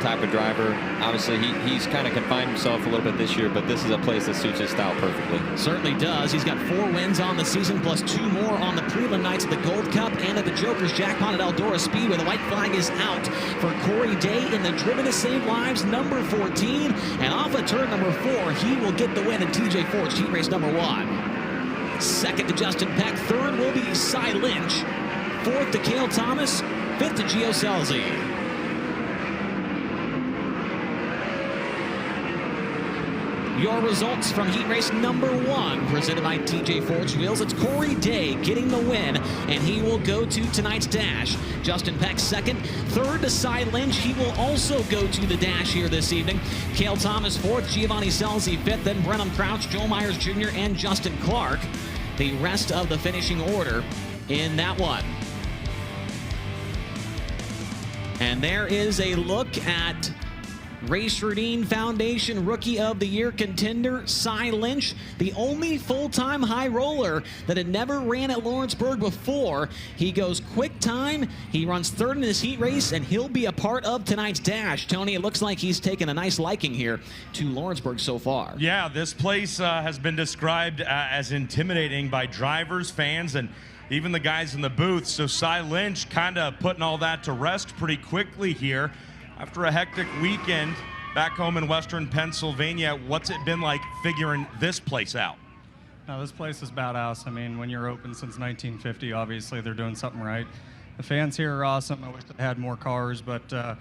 type of driver. Obviously, he's kind of confined himself a little bit this year, but this is a place that suits his style perfectly. Certainly does. He's got 4 wins on the season, plus 2 more on the prelim nights at the Gold Cup and at the Joker's Jackpot at Eldora Speedway. The white flag is out for Corey Day in the Driven to Save Lives number 14. And off of turn number 4, he will get the win in TJ Ford's heat race number 1. 2nd to Justin Peck. 3rd will be Cy Lynch. 4th to Cale Thomas. 5th to Gio Selzy. Your results from heat race number 1, presented by TJ Forged Wheels. It's Corey Day getting the win, and he will go to tonight's dash. Justin Peck 2nd. 3rd to Cy Lynch. He will also go to the dash here this evening. Cale Thomas 4th, Giovanni Selzy 5th, then Brennan Crouch, Joel Myers Jr., and Justin Clark. The rest of the finishing order in that one. And there is a look at Race Routine Foundation Rookie of the Year contender, Cy Lynch, the only full-time high roller that had never ran at Lawrenceburg before. He goes quick time, he runs 3rd in this heat race, and he'll be a part of tonight's dash. Tony, it looks like he's taken a nice liking here to Lawrenceburg so far. Yeah, this place has been described as intimidating by drivers, fans, and even the guys in the booth. So Cy Lynch kind of putting all that to rest pretty quickly here. After a hectic weekend back home in Western Pennsylvania, what's it been like figuring this place out? No, this place is badass. I mean, when you're open since 1950, obviously they're doing something right. The fans here are awesome. I wish they had more cars, but I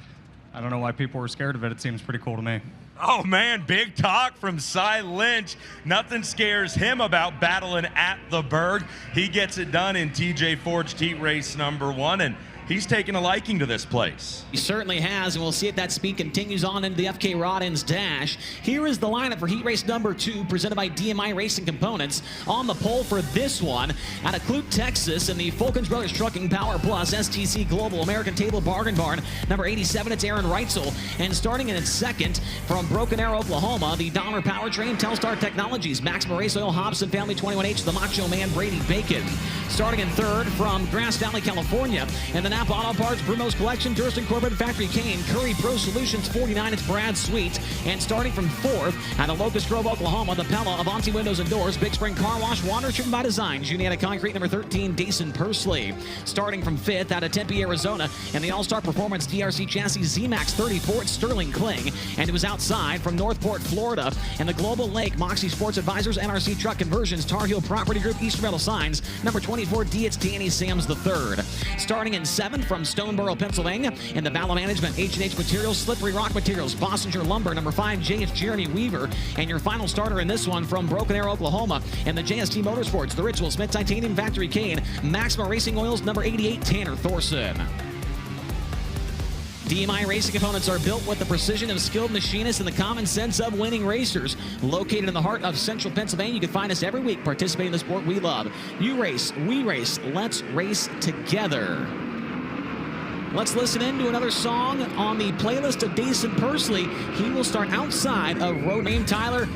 don't know why people were scared of it. It seems pretty cool to me. Oh man, big talk from Cy Lynch. Nothing scares him about battling at the Berg. He gets it done in TJ Forged heat race number 1, and he's taken a liking to this place. He certainly has, and we'll see if that speed continues on into the FK Rodden's dash. Here is the lineup for heat race number 2, presented by DMI Racing Components. On the pole for this one, out of Clute, Texas, in the Fulkins Brothers Trucking Power Plus STC Global American Table Bargain Barn, number 87, it's Aaron Reitzel. And starting in its 2nd, from Broken Arrow, Oklahoma, the Donner Powertrain, Telstar Technologies, Max Race Oil, Hobson Family 21H, the Macho Man, Brady Bacon. Starting in 3rd, from Grass Valley, California, and then Snap Auto Parts, Brumo's Collection, Durst Incorporated, Factory Kane, Curry Pro Solutions 49, it's Brad Sweet. And starting from 4th at the Locust Grove, Oklahoma, the Pella, Avanti Windows and Doors, Big Spring Car Wash, Water Driven by Design, Juniata Concrete, number 13, Dason Pursley. Starting from 5th out of Tempe, Arizona, and the All-Star Performance DRC Chassis Z-Max 34, it's Sterling Kling. And it was outside from Northport, Florida, and the Global Lake, Moxie Sports Advisors, NRC Truck Conversions, Tar Heel Property Group, Eastern Metal Signs, number 24D, it's Danny Sams III. Starting in 7th from Stoneboro, Pennsylvania, in the Bala Management, H&H Materials, Slippery Rock Materials, Bossinger Lumber, number 5J, it's Jeremy Weaver. And your final starter in this one from Broken Arrow, Oklahoma, and the JST Motorsports, the Ritual Smith Titanium Factory Kane, Maxima Racing Oils, number 88, Tanner Thorson. DMI Racing Components are built with the precision of skilled machinists and the common sense of winning racers. Located in the heart of central Pennsylvania, you can find us every week participating in the sport we love. You race, we race, let's race together. Let's listen in to another song on the playlist of Dason Pursley. He will start outside of road name Tyler.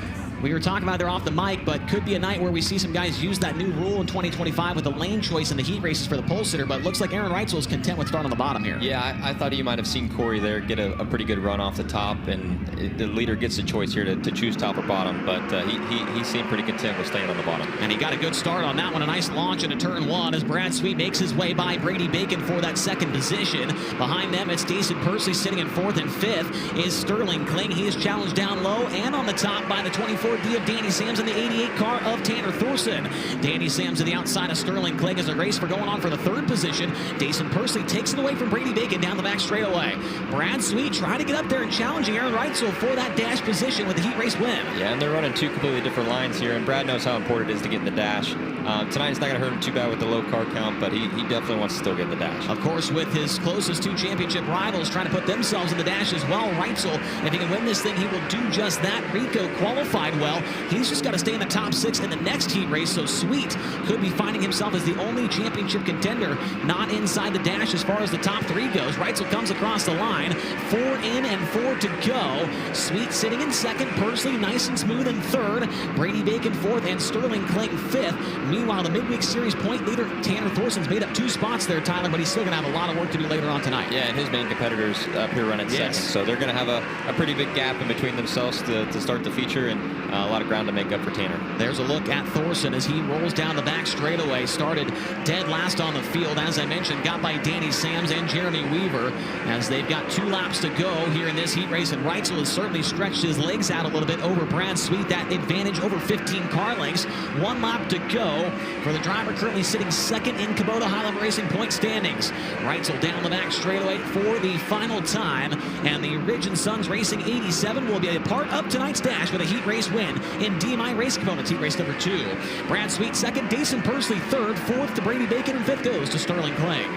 We were talking about there off the mic, but could be a night where we see some guys use that new rule in 2025 with the lane choice in the heat races for the pole sitter, but it looks like Aaron Reitzel is content with starting on the bottom here. Yeah, I thought you might have seen Corey there get a pretty good run off the top, and the leader gets the choice here to choose top or bottom, but he seemed pretty content with staying on the bottom. And he got a good start on that one, a nice launch into turn 1 as Brad Sweet makes his way by Brady Bacon for that second position. Behind them, it's Dason Pursley sitting in 4th, and 5th is Sterling Kling. He is challenged down low and on the top by the 24D of Danny Sams in the 88 car of Tanner Thorson. Danny Sams to the outside of Sterling Kling as a race for going on for the 3rd position. Dason Pursley takes it away from Brady Bacon down the back straightaway. Brad Sweet trying to get up there and challenging Aaron Reitzel for that dash position with the heat race win. Yeah, and they're running 2 completely different lines here, and Brad knows how important it is to get in the dash. Tonight it's not going to hurt him too bad with the low car count, but he definitely wants to still get in the dash. Of course, with his closest 2 championship rivals trying to put themselves in the dash as well, Reitzel, if he can win this thing, he will do just that. Rico qualified well. He's just got to stay in the top 6 in the next heat race, so Sweet could be finding himself as the only championship contender not inside the dash as far as the top 3 goes. Reitzel comes across the line, 4 in and 4 to go. Sweet sitting in 2nd, Pursley nice and smooth in 3rd, Brady Bacon 4th, and Sterling Kling 5th. Meanwhile, the midweek series point leader Tanner Thorson's made up 2 spots there, Tyler, but he's still going to have a lot of work to do later on tonight. Yeah, and his main competitors up here running 2nd, so they're going to have a pretty big gap in between themselves to start the feature, and a lot of ground to make up for Tanner. There's a look at Thorson as he rolls down the back straightaway. Started dead last on the field, as I mentioned, got by Danny Sams and Jeremy Weaver as they've got 2 laps to go here in this heat race, and Reitzel has certainly stretched his legs out a little bit over Brad Sweet. That advantage over 15 car lengths. 1 lap to go for the driver currently sitting 2nd in Kubota High-Level Racing point standings. Reitzel down the back straightaway for the final time, and the Ridge & Sons Racing 87 will be a part of tonight's dash with a heat race win in DMI Race Components heat race number 2. Brad Sweet 2nd, Dason Pursley 3rd, 4th to Brady Bacon, and 5th goes to Sterling Kling.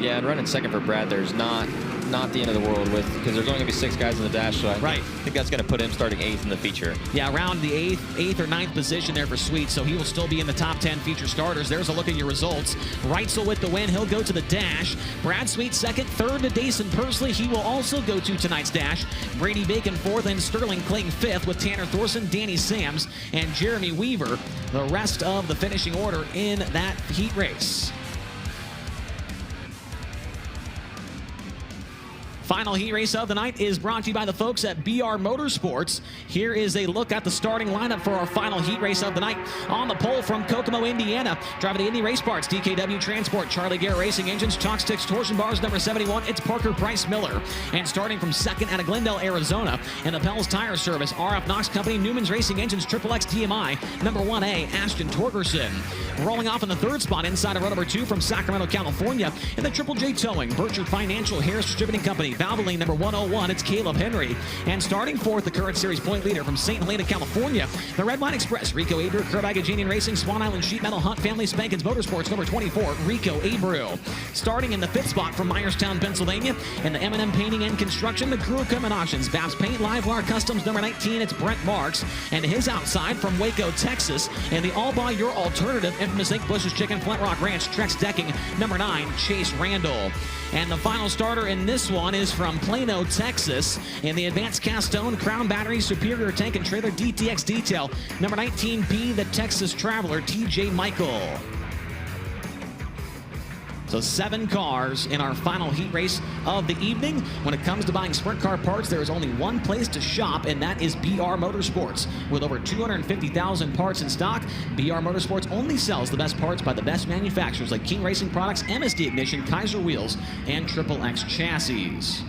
Yeah, and running 2nd for Brad, there's not the end of the world because there's only going to be 6 guys in the dash, so I think that's going to put him starting 8th in the feature. Yeah, around the 8th or 9th position there for Sweet, so he will still be in the top 10 feature starters. There's a look at your results. Reitzel with the win. He'll go to the dash. Brad Sweet 2nd, 3rd to Dason Pursley. He will also go to tonight's dash. Brady Bacon 4th and Sterling Kling 5th with Tanner Thorson, Danny Sams, and Jeremy Weaver. The rest of the finishing order in that heat race. Final heat race of the night is brought to you by the folks at BR Motorsports. Here is a look at the starting lineup for our final heat race of the night. On the pole from Kokomo, Indiana, driving the Indy Race Parts, DKW Transport, Charlie Gare Racing Engines, Chalk Sticks Torsion Bars, number 71, it's Parker Price Miller. And starting from 2nd out of Glendale, Arizona, in the Pell's Tire Service, RF Knox Company, Newman's Racing Engines, XXX DMI, number 1A, Ashton Torgerson. Rolling off in the 3rd spot inside of row number 2 from Sacramento, California, in the Triple J Towing, Burchard Financial, Harris Distributing Company, Valvoline number 101, it's Caleb Henry. And starting 4th, the current series point leader from St. Helena, California, the Red Line Express, Rico Abreu, Kurt Agajanian Racing, Swan Island Sheet Metal, Hunt Family Spankins Motorsports, number 24, Rico Abreu. Starting in the 5th spot from Myerstown, Pennsylvania, in the M&M Painting and Construction, the Crew Equipment Options, Babs Paint, Livewire Customs, number 19, it's Brent Marks. And his outside from Waco, Texas, in the All By Your Alternative, infamous Ink Bush's Chicken, Flint Rock Ranch, Trex Decking, number 9, Chase Randall. And the final starter in this one is from Plano, Texas, in the Advanced Cast Stone, Crown Battery, Superior Tank and Trailer DTX Detail, number 19B, the Texas Traveler, TJ Michael. So 7 cars in our final heat race of the evening. When it comes to buying sprint car parts, there is only one place to shop, and that is BR Motorsports. With over 250,000 parts in stock, BR Motorsports only sells the best parts by the best manufacturers like King Racing Products, MSD Ignition, Kaiser Wheels, and Triple X Chassis.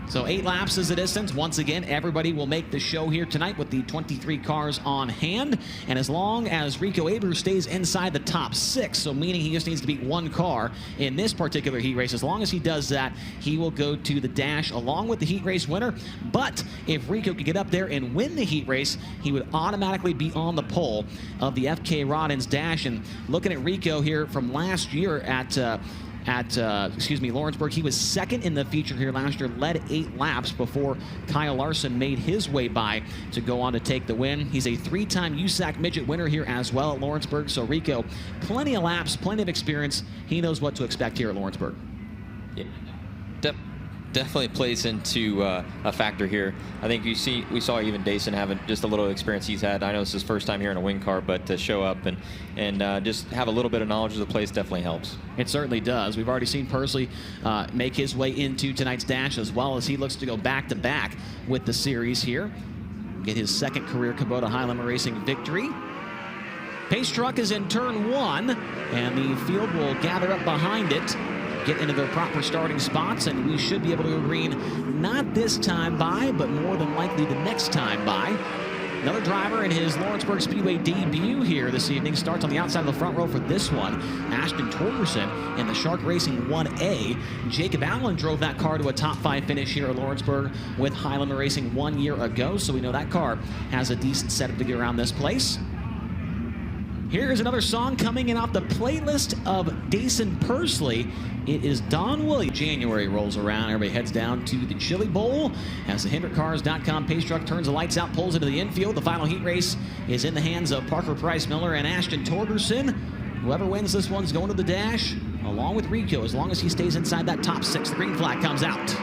So 8 laps is the distance. Once again, everybody will make the show here tonight with the 23 cars on hand. And as long as Rico Abreu stays inside the top 6, so meaning he just needs to beat 1 car in this particular heat race, as long as he does that, he will go to the dash along with the heat race winner. But if Rico could get up there and win the heat race, he would automatically be on the pole of the FK Rodden's dash. And looking at Rico here from last year at Lawrenceburg, he was second in the feature here last year, led 8 laps before Kyle Larson made his way by to go on to take the win. He's a 3-time USAC midget winner here as well at Lawrenceburg. So Rico, plenty of laps, plenty of experience. He knows what to expect here at Lawrenceburg. Yeah. Definitely plays into a factor here. I think we saw even Dayson having just a little experience he's had. I know it's his first time here in a wing car, but to show up and just have a little bit of knowledge of the place definitely helps. It certainly does. We've already seen Pursley make his way into tonight's dash, as well as he looks to go back-to-back with the series here. Get his 2nd career Kubota High Limit Racing victory. Pace truck is in turn 1, and the field will gather up behind it, get into their proper starting spots, and we should be able to go green not this time by, but more than likely the next time by. Another driver in his Lawrenceburg Speedway debut here this evening starts on the outside of the front row for this one. Ashton Torgerson in the Shark Racing 1A. Jacob Allen drove that car to a top 5 finish here at Lawrenceburg with High Limit Racing 1 year ago, so we know that car has a decent setup to get around this place. Here's another song coming in off the playlist of Dayson Pursley. It is Don Williams. January rolls around. Everybody heads down to the Chili Bowl as the HendrickCars.com pace truck turns the lights out, pulls into the infield. The final heat race is in the hands of Parker Price Miller and Ashton Torgerson. Whoever wins this one's going to the dash, along with Rico, as long as he stays inside that top 6. The green flag comes out.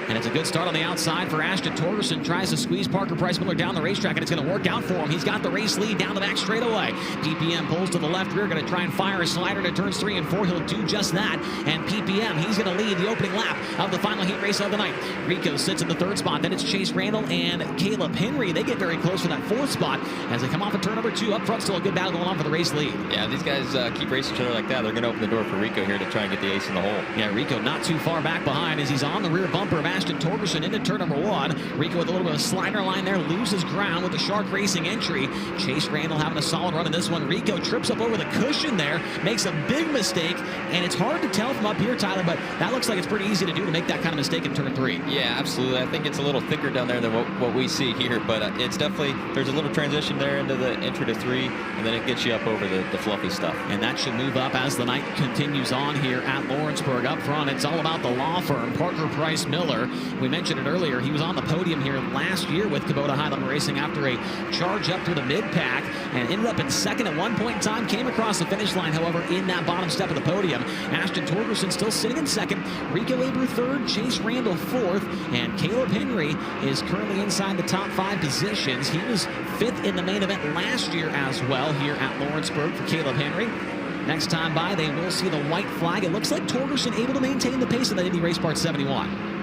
And it's a good start on the outside for Ashton Torgerson. Tries to squeeze Parker Price Miller down the racetrack, and it's going to work out for him. He's got the race lead down the back straightaway. PPM pulls to the left rear, going to try and fire a slider into turns 3 and 4. He'll do just that. And PPM, he's going to lead the opening lap of the final heat race of the night. Rico sits in the 3rd spot. Then it's Chase Randall and Caleb Henry. They get very close for that 4th spot as they come off of turn number 2. Up front, still a good battle going on for the race lead. Yeah, these guys keep racing each other like that. They're going to open the door for Rico here to try and get the ace in the hole. Yeah, Rico not too far back behind as he's on the rear bumper of Ashton Torgerson into turn number 1. Rico with a little bit of slider line there, loses ground with the Shark Racing entry. Chase Randall having a solid run in this one. Rico trips up over the cushion there, makes a big mistake, and it's hard to tell from up here, Tyler, but that looks like it's pretty easy to do, to make that kind of mistake in turn 3. Yeah, absolutely. I think it's a little thicker down there than what we see here, but it's definitely, there's a little transition there into the entry to 3, and then it gets you up over the fluffy stuff. And that should move up as the night continues on here at Lawrenceburg. Up front, it's all about the law firm, Parker Price Miller. We mentioned it earlier. He was on the podium here last year with Kubota High Limit Racing after a charge up through the mid-pack and ended up in 2nd at one point in time. Came across the finish line, however, in that bottom step of the podium. Ashton Torgerson still sitting in 2nd. Rico Abreu 3rd. Chase Randall 4th. And Caleb Henry is currently inside the top 5 positions. He was 5th in the main event last year as well here at Lawrenceburg for Caleb Henry. Next time by, they will see the white flag. It looks like Torgerson able to maintain the pace of that Indy Race Part 71.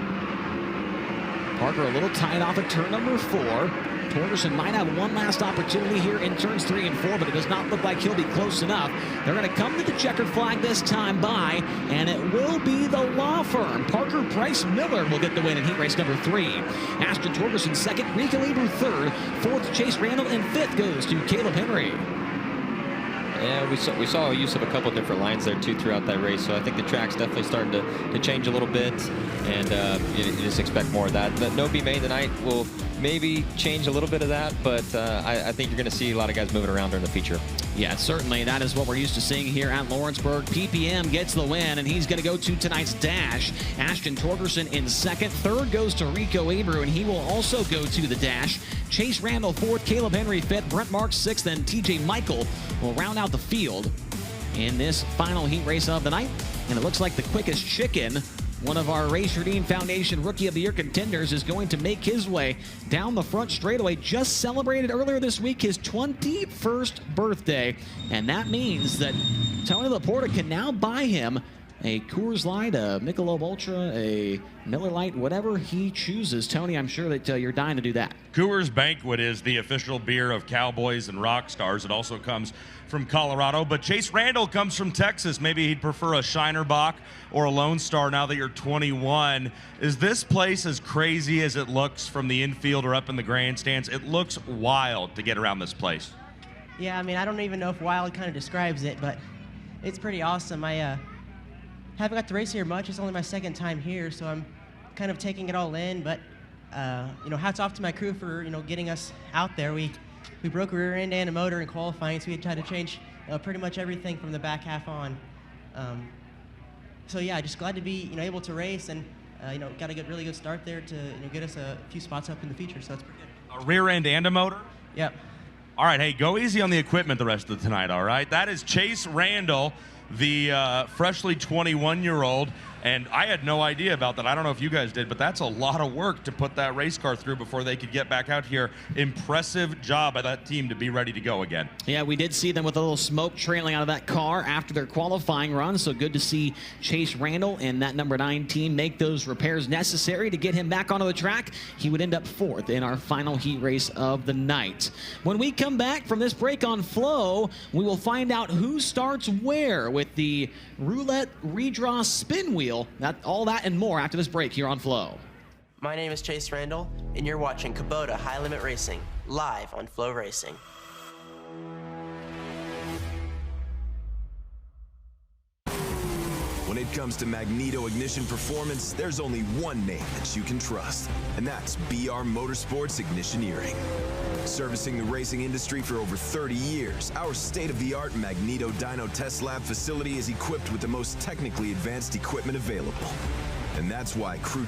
Parker a little tight off at turn number 4. Torgerson might have one last opportunity here in turns 3 and 4, but it does not look like he'll be close enough. They're going to come to the checkered flag this time by, and it will be the law firm. Parker Price Miller will get the win in heat race number 3. Ashton Torgerson 2nd, Rico Abreu 3rd, 4th Chase Randall, and 5th goes to Caleb Henry. Yeah, we saw a use of a couple of different lines there too throughout that race, so I think the track's definitely starting to change a little bit, and you just expect more of that. The No Be Made tonight will maybe change a little bit of that, but I think you're going to see a lot of guys moving around during the feature. Yeah, certainly. That is what we're used to seeing here at Lawrenceburg. PPM gets the win, and he's going to go to tonight's dash. Ashton Torgerson in 2nd. 3rd goes to Rico Abreu, and he will also go to the dash. Chase Randall 4th, Caleb Henry 5th, Brent Marks 6th, and TJ Michael will round out the field in this final heat race of the night. And it looks like the quickest chicken one of our Race Redeem Foundation Rookie of the Year contenders, is going to make his way down the front straightaway. Just celebrated earlier this week his 21st birthday, and that means that Tony Laporta can now buy him a Coors Light, a Michelob Ultra, a Miller Lite, whatever he chooses. Tony, I'm sure that you're dying to do that. Coors Banquet is the official beer of Cowboys and rock stars. It also comes from Colorado, but Chase Randall comes from Texas. Maybe he'd prefer a Shiner Bock or a Lone Star now that you're 21. Is this place as crazy as it looks from the infield or up in the grandstands? It looks wild to get around this place. Yeah, I mean, I don't even know if wild kind of describes it, but it's pretty awesome. I haven't got to race here much. It's only my second time here, so I'm kind of taking it all in. But hats off to my crew for getting us out there. We broke a rear end and a motor in qualifying, so we had to change pretty much everything from the back half on. So yeah, just glad to be able to race, and got a really good start there to get us a few spots up in the feature. So that's pretty good. A rear end and a motor? Yep. All right, hey, go easy on the equipment the rest of the tonight, all right? That is Chase Randall, the freshly 21-year-old, and I had no idea about that. I don't know if you guys did, but that's a lot of work to put that race car through before they could get back out here. Impressive job by that team to be ready to go again. Yeah, we did see them with a little smoke trailing out of that car after their qualifying run, so good to see Chase Randall and that number 9 team make those repairs necessary to get him back onto the track. He would end up 4th in our final heat race of the night. When we come back from this break on Flow, we will find out who starts where with the roulette redraw spin wheel. All that and more after this break here on Flow. My name is Chase Randall, and you're watching Kubota High Limit Racing, live on Flow Racing. When it comes to magneto ignition performance, there's only one name that you can trust, and that's BR Motorsports Ignitioneering. Servicing the racing industry for over 30 years, our state-of-the-art Magneto Dyno Test Lab facility is equipped with the most technically advanced equipment available. And that's why crew